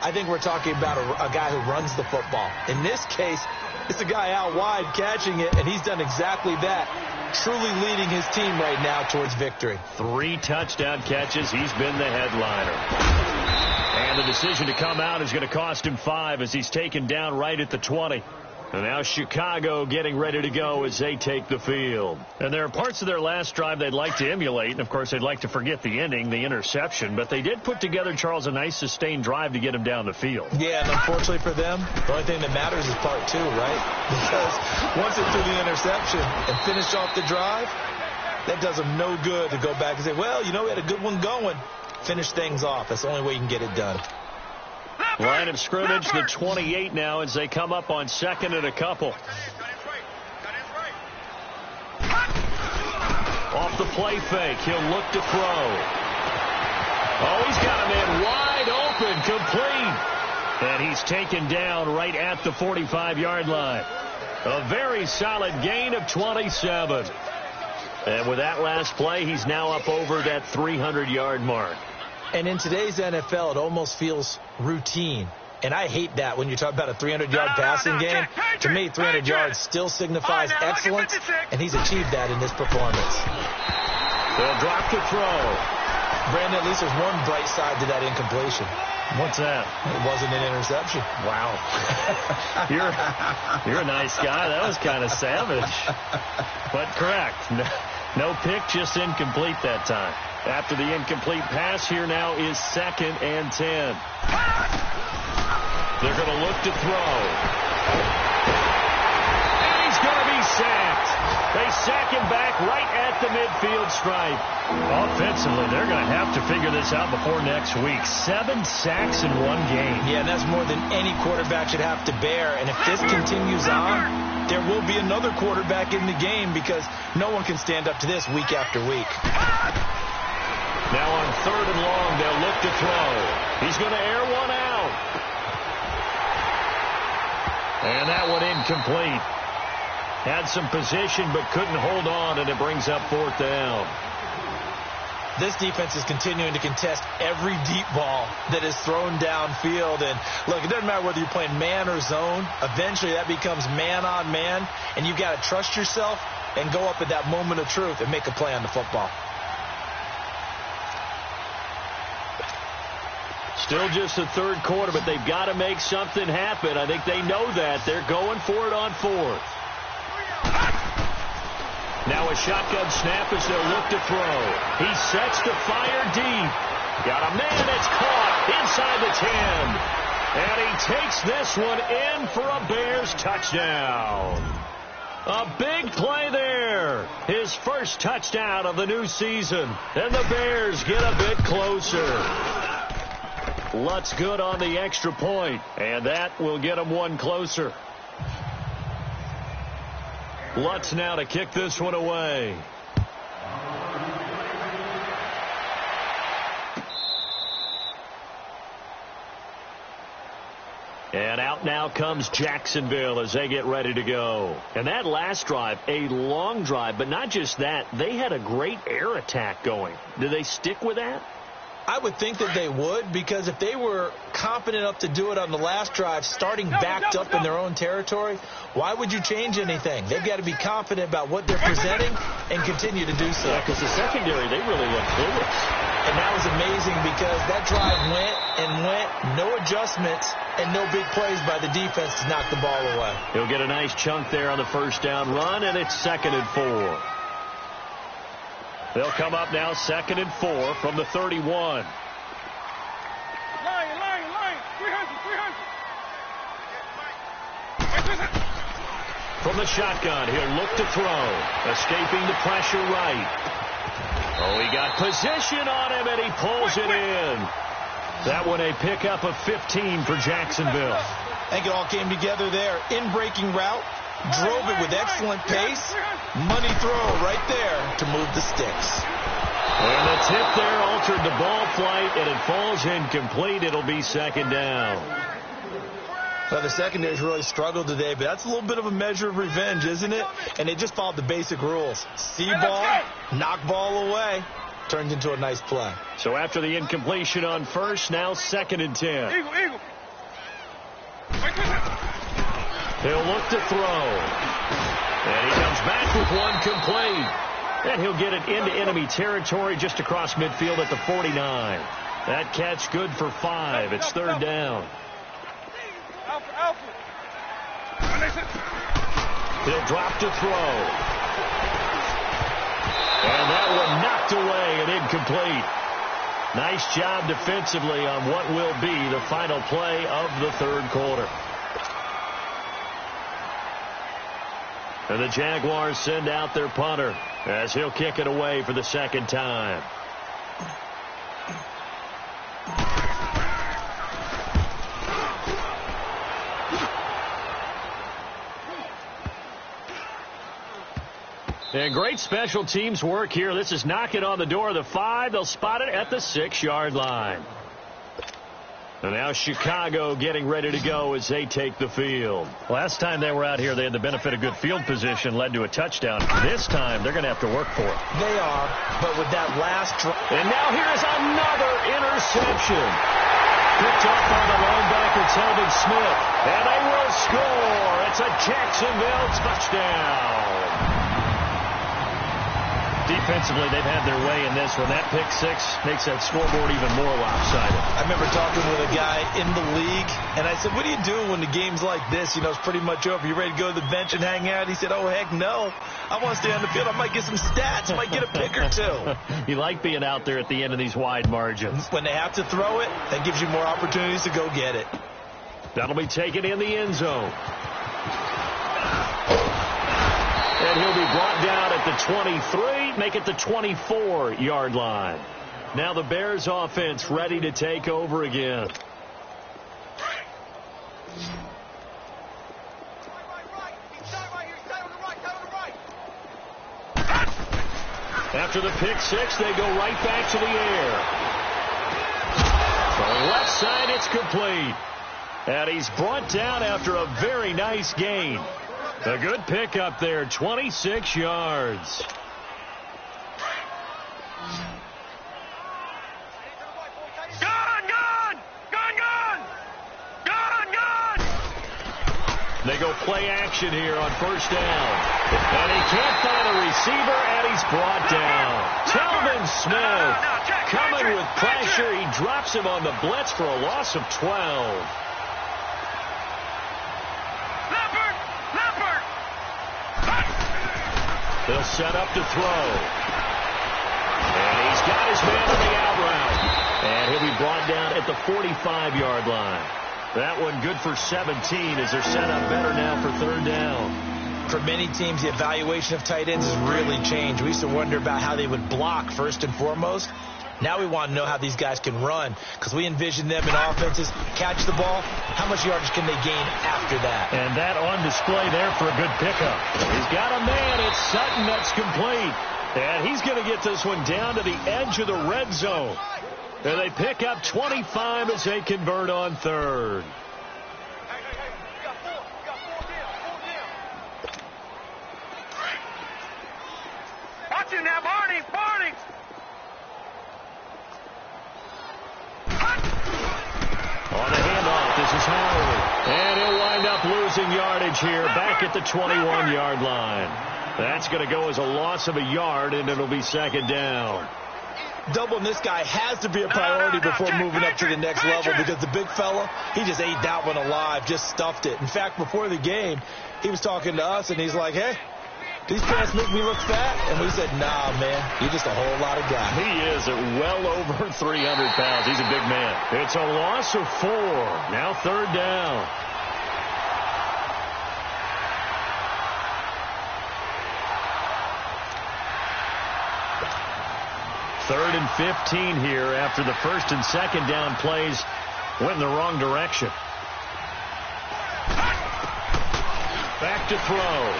I think we're talking about a guy who runs the football. In this case, it's a guy out wide catching it, and he's done exactly that. Truly leading his team right now towards victory. 3 touchdown catches. He's been the headliner. And the decision to come out is going to cost him 5 as he's taken down right at the 20. And now Chicago getting ready to go as they take the field. And there are parts of their last drive they'd like to emulate. And, of course, they'd like to forget the ending, the interception. But they did put together, Charles, a nice sustained drive to get him down the field. Yeah, and unfortunately for them, the only thing that matters is part 2, right? Because once they threw the interception and finished off the drive, that does them no good to go back and say, well, you know, we had a good one going. Finish things off. That's the only way you can get it done. Line of scrimmage, the 28 now as they come up on 2nd and a couple. Off the play fake, he'll look to throw. Oh, he's got a man wide open, complete. And he's taken down right at the 45-yard line. A very solid gain of 27. And with that last play, he's now up over that 300-yard mark. And in today's NFL, it almost feels routine. And I hate that when you talk about a 300-yard passing game. To me, 300 yards still signifies excellence, and he's achieved that in this performance. They'll drop the throw. Brandon, at least there's one bright side to that incompletion. What's that? It wasn't an interception. Wow. You're a nice guy. That was kind of savage. But correct. No pick, just incomplete that time. After the incomplete pass, here now is 2nd and 10. They're going to look to throw. And he's going to be sacked. They sack him back right at the midfield stripe. Offensively, they're going to have to figure this out before next week. 7 sacks in one game. Yeah, and that's more than any quarterback should have to bear. And if this continues on, there will be another quarterback in the game because no one can stand up to this week after week. Now on 3rd and long, they'll look to throw. He's going to air one out. And that one incomplete. Had some position but couldn't hold on, and it brings up 4th down. This defense is continuing to contest every deep ball that is thrown downfield. And, look, it doesn't matter whether you're playing man or zone. Eventually that becomes man on man, and you've got to trust yourself and go up at that moment of truth and make a play on the football. Still just the 3rd quarter, but they've got to make something happen. I think they know that. They're going for it on 4th. Now a shotgun snap as they'll look to throw. He sets to fire deep. Got a man that's caught inside the 10. And he takes this one in for a Bears touchdown. A big play there. His first touchdown of the new season. And the Bears get a bit closer. Lutz good on the extra point. And that will get them one closer. Lutz now to kick this one away. And out now comes Jacksonville as they get ready to go. And that last drive, a long drive, but not just that. They had a great air attack going. Do they stick with that? I would think that they would, because if they were confident enough to do it on the last drive, starting backed up in their own territory, why would you change anything? They've got to be confident about what they're presenting and continue to do so. Yeah, because the secondary, they really look clueless. And that was amazing because that drive went and went, no adjustments, and no big plays by the defense to knock the ball away. He'll get a nice chunk there on the first down run, and it's 2nd and 4. They'll come up now 2nd and 4 from the 31. Line. 300. From the shotgun, he'll look to throw. Escaping the pressure right. Oh, he got position on him, and he pulls it in. That one a pickup of 15 for Jacksonville. I think it all came together there. In-breaking route. Drove it with excellent pace. Money throw right there to move the sticks. And the tip there altered the ball flight, and it falls incomplete. It'll be 2nd down. Well, the secondary's really struggled today, but that's a little bit of a measure of revenge, isn't it? And they just followed the basic rules. See ball, knock ball away. Turned into a nice play. So after the incompletion on first, now 2nd and 10. Eagle. He'll look to throw. And he comes back with one complete. And he'll get it into enemy territory just across midfield at the 49. That catch good for 5. It's 3rd down. Alpha. He'll drop to throw. And that one knocked away and incomplete. Nice job defensively on what will be the final play of the 3rd quarter. And the Jaguars send out their punter as he'll kick it away for the 2nd time. And great special teams work here. This is knocking on the door of the 5. They'll spot it at the 6-yard line. And now Chicago getting ready to go as they take the field. Last time they were out here, they had the benefit of good field position, led to a touchdown. This time, they're going to have to work for it. They are, but with that last drive. And now here's another interception. Picked off by the linebacker, Telvin Smith. And they will score. It's a Jacksonville touchdown. Defensively, they've had their way in this one. That pick 6 makes that scoreboard even more lopsided. I remember talking with a guy in the league, and I said, what do you do when the game's like this? You know, it's pretty much over. You ready to go to the bench and hang out? He said, oh, heck no. I want to stay on the field. I might get some stats. I might get a pick or 2. You like being out there at the end of these wide margins. When they have to throw it, that gives you more opportunities to go get it. That'll be taken in the end zone. And he'll be brought down at the 23, make it the 24-yard line. Now the Bears offense ready to take over again. After the pick six, they go right back to the air. To the left side, it's complete. And he's brought down after a very nice gain. A good pickup there, 26 yards. They go play action here on first down. And he can't find a receiver, and he's brought down. Telvin Smith coming with pressure. He drops him on the blitz for a loss of 12. He'll set up to throw. And he's got his man on the out route. And he'll be brought down at the 45-yard line. That one good for 17 as they're set up better now for third down. For many teams, the evaluation of tight ends has really changed. We used to wonder about how they would block first and foremost. Now we want to know how these guys can run because we envision them in offenses catch the ball. How much yardage can they gain after that? And that on display there for a good pickup. He's got a man. It's Sutton that's complete. And he's going to get this one down to the edge of the red zone. And they pick up 25 as they convert on third. Watch it now, Barney! On the handoff, this is Howard. And he'll wind up losing yardage here back at the 21-yard line. That's going to go as a loss of a yard, and it'll be second down. Doubling this guy has to be a priority before moving up to the next level because the big fella, he just ate that one alive, just stuffed it. In fact, before the game, he was talking to us, and he's like, hey, these pants make me look fat. And we said, nah, man, you're just a whole lot of guy. He is at well over 300 pounds. He's a big man. It's a loss of 4. Now third down. Third and 15 here after the first and second down plays went in the wrong direction. Back to throw.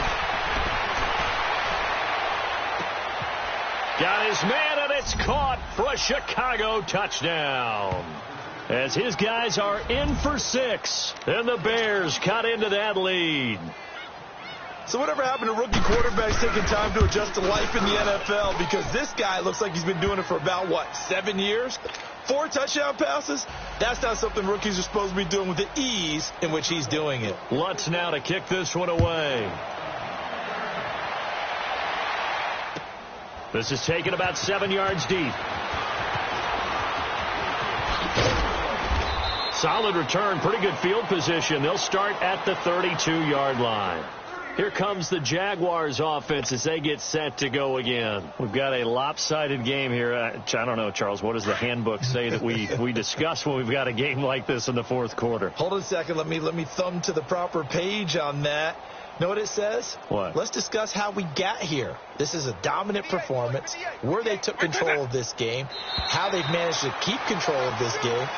Got his man, and it's caught for a Chicago touchdown. As his guys are in for 6, and the Bears cut into that lead. So whatever happened to rookie quarterbacks taking time to adjust to life in the NFL? Because this guy looks like he's been doing it for about, 7 years? 4 touchdown passes? That's not something rookies are supposed to be doing with the ease in which he's doing it. Lutz now to kick this one away. This is taken about 7 yards deep. Solid return, pretty good field position. They'll start at the 32-yard line. Here comes the Jaguars offense as they get set to go again. We've got a lopsided game here. I don't know, Charles, what does the handbook say that we discuss when we've got a game like this in the fourth quarter? Hold on a second. Let me thumb to the proper page on that. Know what it says? What? Let's discuss how we got here. This is a dominant performance, where they took control of this game, how they've managed to keep control of this game,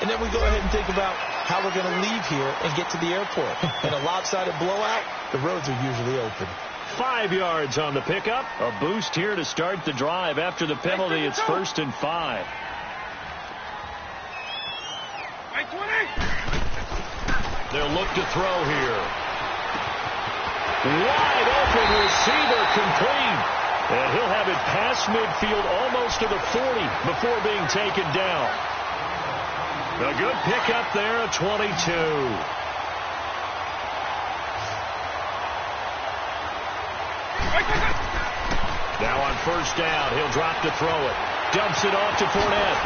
and then we go ahead and think about how we're going to leave here and get to the airport. In a lopsided blowout, the roads are usually open. 5 yards on the pickup. A boost here to start the drive. After the penalty, it's 1st and 5. They'll look to throw here. Wide open receiver complete. And he'll have it past midfield almost to the 40 before being taken down. A good pickup there at 22. Now on first down, he'll drop to throw it. Dumps it off to Fournette.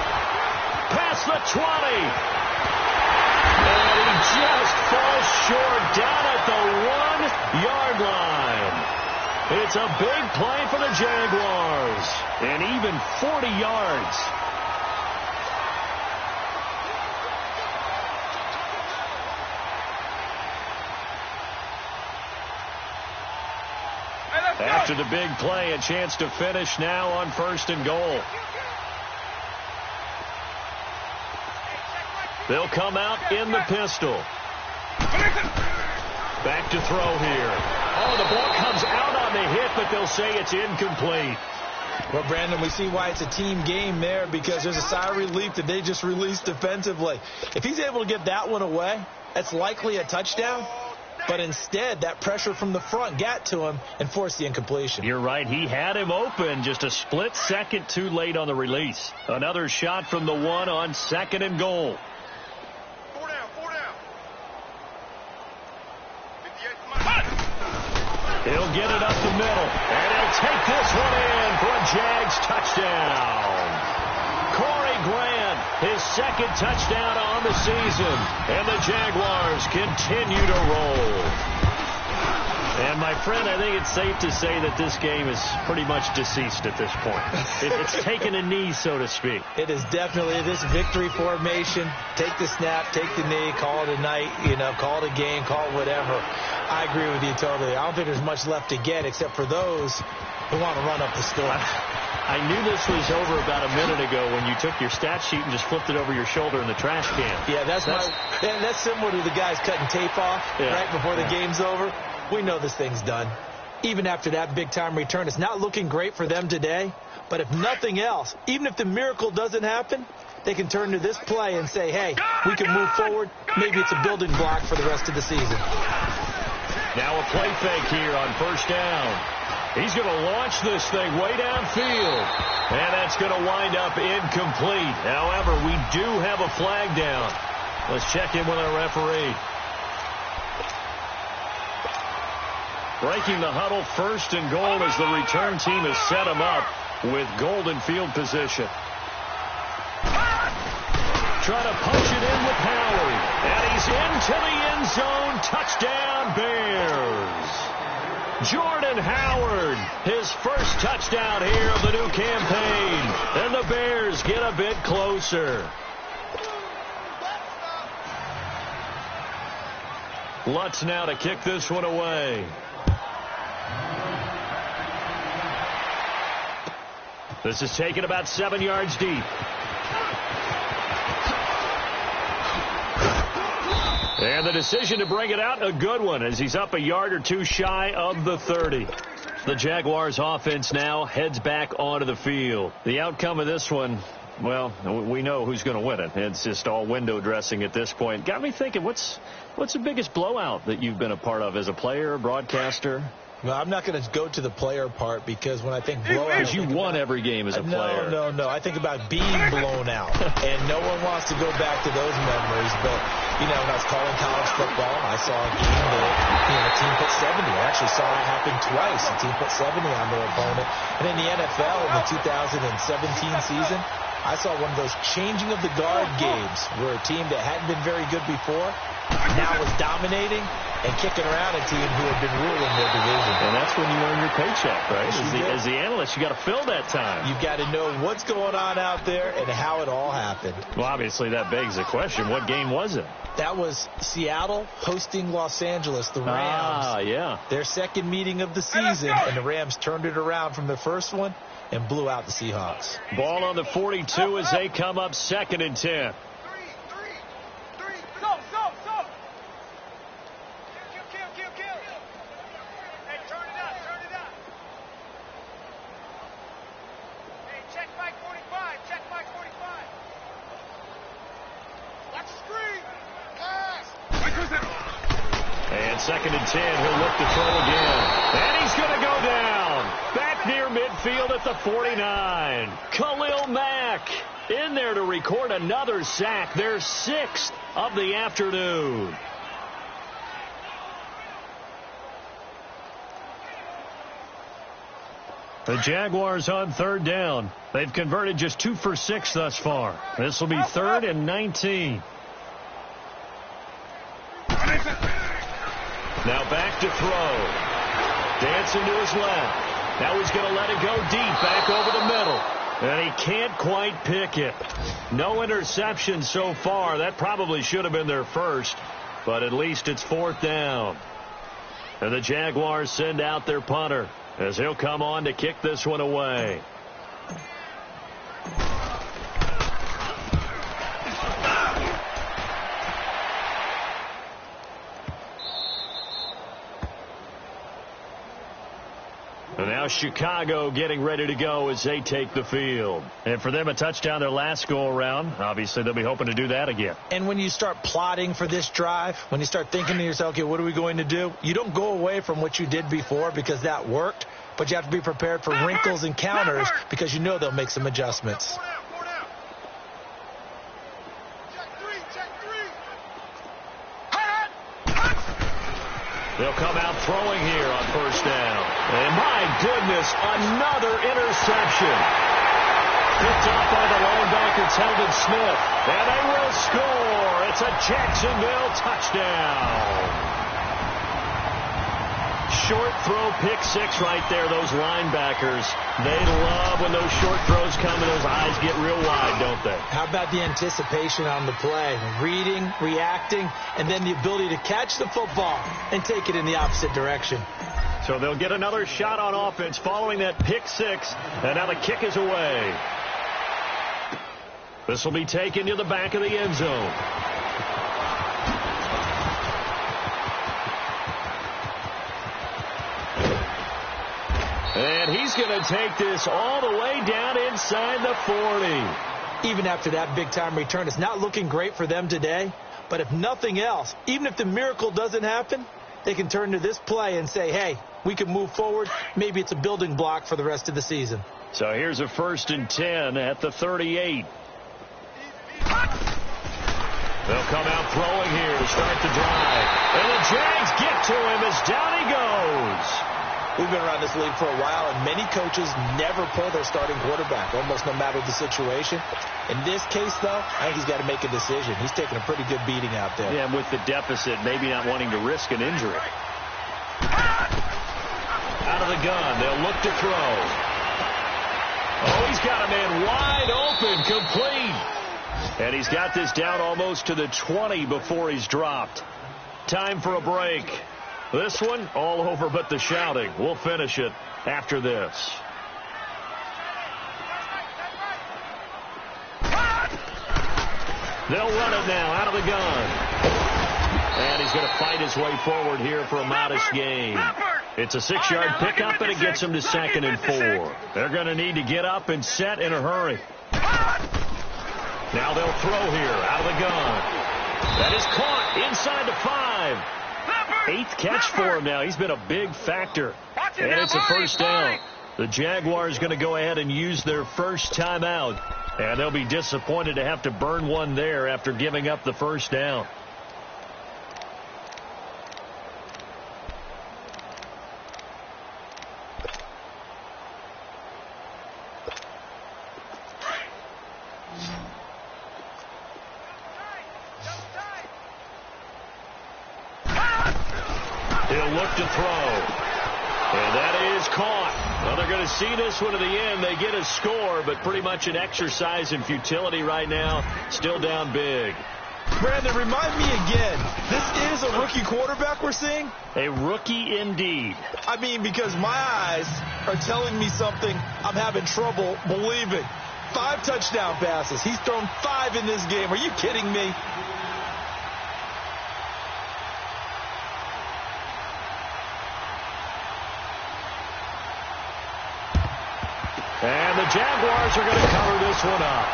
Past the 20. And he just falls short down at the 1-yard line. It's a big play for the Jaguars. And even 40 yards. Hey, let's After the big play, a chance to finish now on 1st and goal. They'll come out in the pistol. Back to throw here. Oh, the ball comes out on the hit, but they'll say it's incomplete. Well, Brandon, we see why it's a team game there, because there's a sigh of relief that they just released defensively. If he's able to get that one away, that's likely a touchdown. But instead, that pressure from the front got to him and forced the incompletion. You're right. He had him open, just a split second too late on the release. Another shot from the 1 on 2nd and goal. 4 down. 4 down. 58. He'll get it up the middle, and he'll take this one in for a Jags touchdown. Corey Grant, his 2nd touchdown on the season, and the Jaguars continue to roll. And, my friend, I think it's safe to say that this game is pretty much deceased at this point. It's taken a knee, so to speak. It is definitely this victory formation. Take the snap, take the knee, call it a night, call it a game, call it whatever. I agree with you totally. I don't think there's much left to get except for those who want to run up the score. I knew this was over about a minute ago when you took your stat sheet and just flipped it over your shoulder in the trash can. Yeah, that's similar to the guys cutting tape off right before the game's over. We know this thing's done. Even after that big-time return, it's not looking great for them today. But if nothing else, even if the miracle doesn't happen, they can turn to this play and say, hey, we can move forward. Maybe it's a building block for the rest of the season. Now a play fake here on 1st down. He's going to launch this thing way downfield. And that's going to wind up incomplete. However, we do have a flag down. Let's check in with our referee. Breaking the huddle, 1st and goal as the return team has set him up with golden field position. Trying to punch it in with Howard. And he's into the end zone. Touchdown, Bears. Jordan Howard, his first touchdown here of the new campaign. And the Bears get a bit closer. Lutz now to kick this one away. This is taken about 7 yards deep. And the decision to bring it out, a good one, as he's up a yard or two shy of the 30. The Jaguars offense now heads back onto the field. The outcome of this one, well, we know who's going to win it. It's just all window dressing at this point. Got me thinking, what's the biggest blowout that you've been a part of as a player, broadcaster? Well, I'm not going to go to the player part, because when I think blowout... Because you won every game as a player. No. I think about being blown out. And no one wants to go back to those memories. But, when I was calling college football, I saw a game that, a team put 70. I actually saw it happen twice. A team put 70 on their opponent. And in the NFL, in the 2017 season, I saw one of those changing of the guard games where a team that hadn't been very good before now was dominating and kicking around a team who had been ruling their division. And that's when you earn your paycheck, right? As the analyst, you got to fill that time. You've got to know what's going on out there and how it all happened. Well, obviously, that begs the question, what game was it? That was Seattle hosting Los Angeles, the Rams. Yeah. Their second meeting of the season, and the Rams turned it around from the first one and blew out the Seahawks. Ball on the 42 as they come up 2nd and 10. And 2nd and 10, he'll look to throw again. And he's going to go down. Back near midfield at the 49. Khalil Mack in there to record another sack. Their 6th of the afternoon. The Jaguars on 3rd down. They've converted just 2 for 6 thus far. This will be 3rd and 19. Now back to throw. Dancing to his left. Now he's going to let it go deep back over the middle. And he can't quite pick it. No interception so far. That probably should have been their first. But at least it's 4th down. And the Jaguars send out their punter. as he'll come on to kick this one away. And now Chicago getting ready to go as they take the field. And for them, a touchdown their last go-around. Obviously, they'll be hoping to do that again. And when you start plotting for this drive, when you start thinking to yourself, okay, what are we going to do? You don't go away from what you did before because that worked, but you have to be prepared for wrinkles and counters because you know they'll make some adjustments. They'll come out throwing here on first down. And my goodness, another interception. Picked off by the linebacker, Telvin Smith. And they will score. It's a Jacksonville touchdown. Short throw, pick six right there, those linebackers. They love when those short throws come and those eyes get real wide, don't they? How about the anticipation on the play? Reading, reacting, and then the ability to catch the football and take it in the opposite direction. So they'll get another shot on offense following that pick six, and now the kick is away. This will be taken to the back of the end zone. And he's going to take this all the way down inside the 40. Even after that big-time return, it's not looking great for them today. But if nothing else, even if the miracle doesn't happen, they can turn to this play and say, hey, we can move forward. Maybe it's a building block for the rest of the season. So here's a 1st and 10 at the 38. They'll come out throwing here to start the drive. And the Jags get to him as down he goes. We've been around this league for a while, and many coaches never pull their starting quarterback, almost no matter the situation. In this case, though, I think he's got to make a decision. He's taking a pretty good beating out there. Yeah, and with the deficit, maybe not wanting to risk an injury. Out of the gun, they'll look to throw. Oh, he's got a man wide open, complete. And he's got this down almost to the 20 before he's dropped. Time for a break. This one, all over but the shouting. We'll finish it after this. They'll run it now out of the gun. And he's going to fight his way forward here for a modest gain. It's a 6-yard pickup, and it gets him to 2nd and 4. They're going to need to get up and set in a hurry. Now they'll throw here out of the gun. That is caught inside the 5. 8th catch for him now. He's been a big factor. And it's a first down. The Jaguars going to go ahead and use their first timeout. And they'll be disappointed to have to burn one there after giving up the first down. He'll look to throw. And that is caught. Well, they're going to see this one to the end. They get a score, but pretty much an exercise in futility right now. Still down big. Brandon, remind me again, this is a rookie quarterback we're seeing? A rookie indeed. I mean, because my eyes are telling me something I'm having trouble believing. 5 touchdown passes. He's thrown 5 in this game. Are you kidding me? And the Jaguars are going to cover this one up.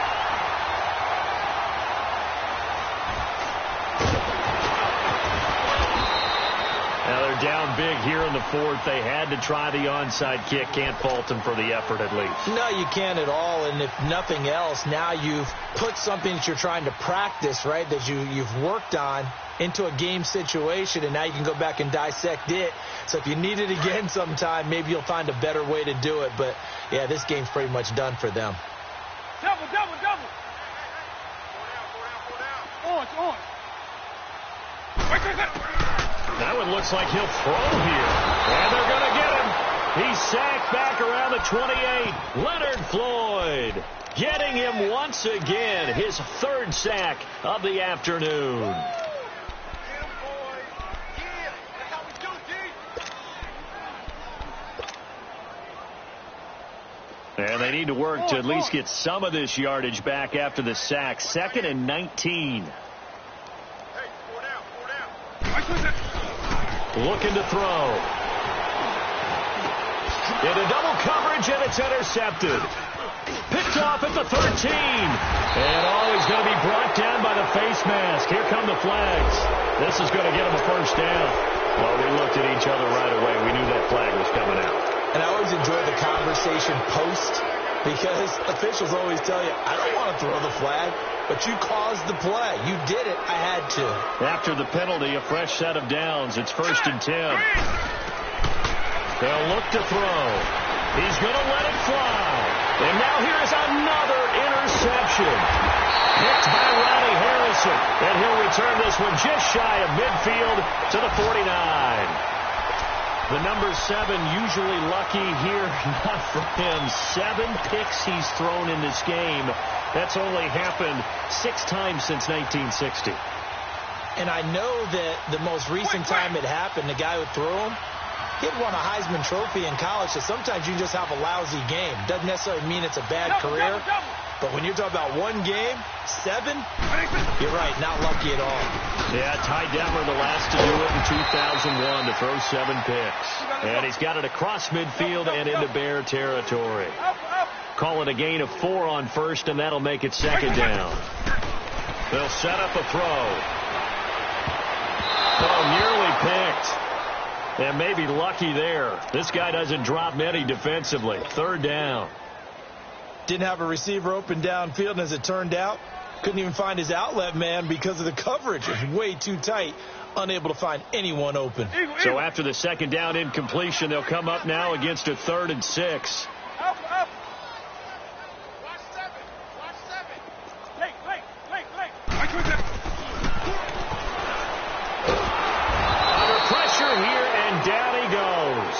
Now they're down big here in the 4th. They had to try the onside kick. Can't fault them for the effort at least. No, you can't at all. And if nothing else, now you've put something that you're trying to practice, right, that you've worked on into a game situation, and now you can go back and dissect it. So if you need it again sometime, maybe you'll find a better way to do it. But, yeah, this game's pretty much done for them. Double. On. That one looks like he'll throw here. And they're going to get him. He's sacked back around the 28. Leonard Floyd getting him once again. His 3rd sack of the afternoon. And they need to work to at least get some of this yardage back after the sack. 2nd and 19. Looking to throw. Into double coverage, and it's intercepted. Picked off at the 13. And he's going to be brought down by the face mask. Here come the flags. This is going to get him a first down. Well, we looked at each other right away. We knew that flag was coming out. And I always enjoy the conversation post, because officials always tell you, I don't want to throw the flag, but you caused the play. You did it. I had to. After the penalty, a fresh set of downs. It's 1st and 10. They'll look to throw. He's going to let it fly. And now here's another interception. Picked by Ronnie Harrison. And he'll return this one just shy of midfield to the 49. The number 7 usually lucky here. Not for him. 7 picks he's thrown in this game. That's only happened 6 times since 1960. And I know that the most recent time it happened, the guy who threw him, he had won a Heisman Trophy in college, so sometimes you just have a lousy game. Doesn't necessarily mean it's a bad career. But when you're talking about one game, 7, you're right, not lucky at all. Yeah, Ty Detmer, the last to do it in 2001, to throw 7 picks. And he's got it across midfield and into Bear territory. Call it a gain of 4 on first, and that'll make it 2nd down. They'll set up a throw. Oh, nearly picked. And maybe lucky there. This guy doesn't drop many defensively. 3rd down. Didn't have a receiver open downfield, and as it turned out, couldn't even find his outlet man because of the coverage. It was way too tight, unable to find anyone open. So after the 2nd down incompletion, they'll come up now against a 3rd and 6. Up. Watch 7. Late. Under pressure here, and down he goes.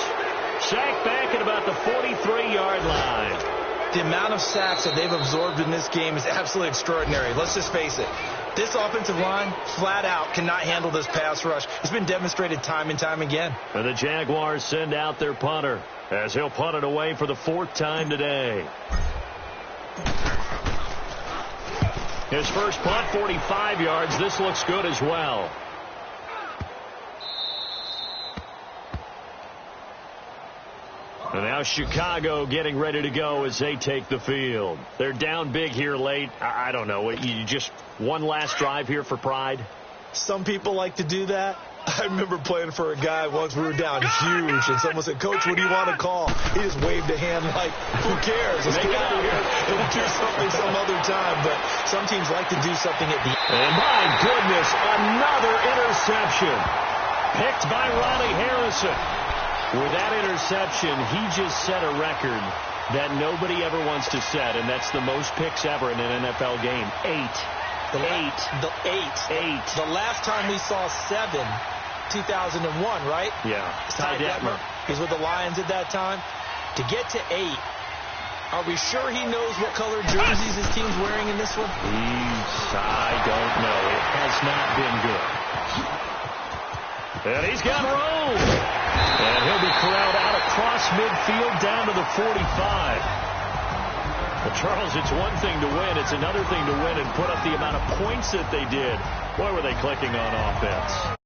Sacked back at about the 43-yard line. The amount of sacks that they've absorbed in this game is absolutely extraordinary. Let's just face it. This offensive line, flat out, cannot handle this pass rush. It's been demonstrated time and time again. And the Jaguars send out their punter as he'll punt it away for the 4th time today. His first punt, 45 yards. This looks good as well. And now Chicago getting ready to go as they take the field. They're down big here late. I don't know. You just one last drive here for pride? Some people like to do that. I remember playing for a guy once. We were down huge, and someone said, "Coach, what do you want to call?" He just waved a hand like, who cares? Let's get out of here and do something some other time. But some teams like to do something at the end. And my goodness, another interception. Picked by Ronnie Harrison. With that interception, he just set a record that nobody ever wants to set, and that's the most picks ever in an NFL game. 8. The last time we saw 7, 2001, right? Yeah. Ty Detmer. He's with the Lions at that time. To get to 8, are we sure he knows what color jerseys his team's wearing in this one? I don't know. It has not been good. And he's got room. And he'll be corralled out across midfield down to the 45. Well, Charles, it's one thing to win. It's another thing to win and put up the amount of points that they did. Boy, were they clicking on offense.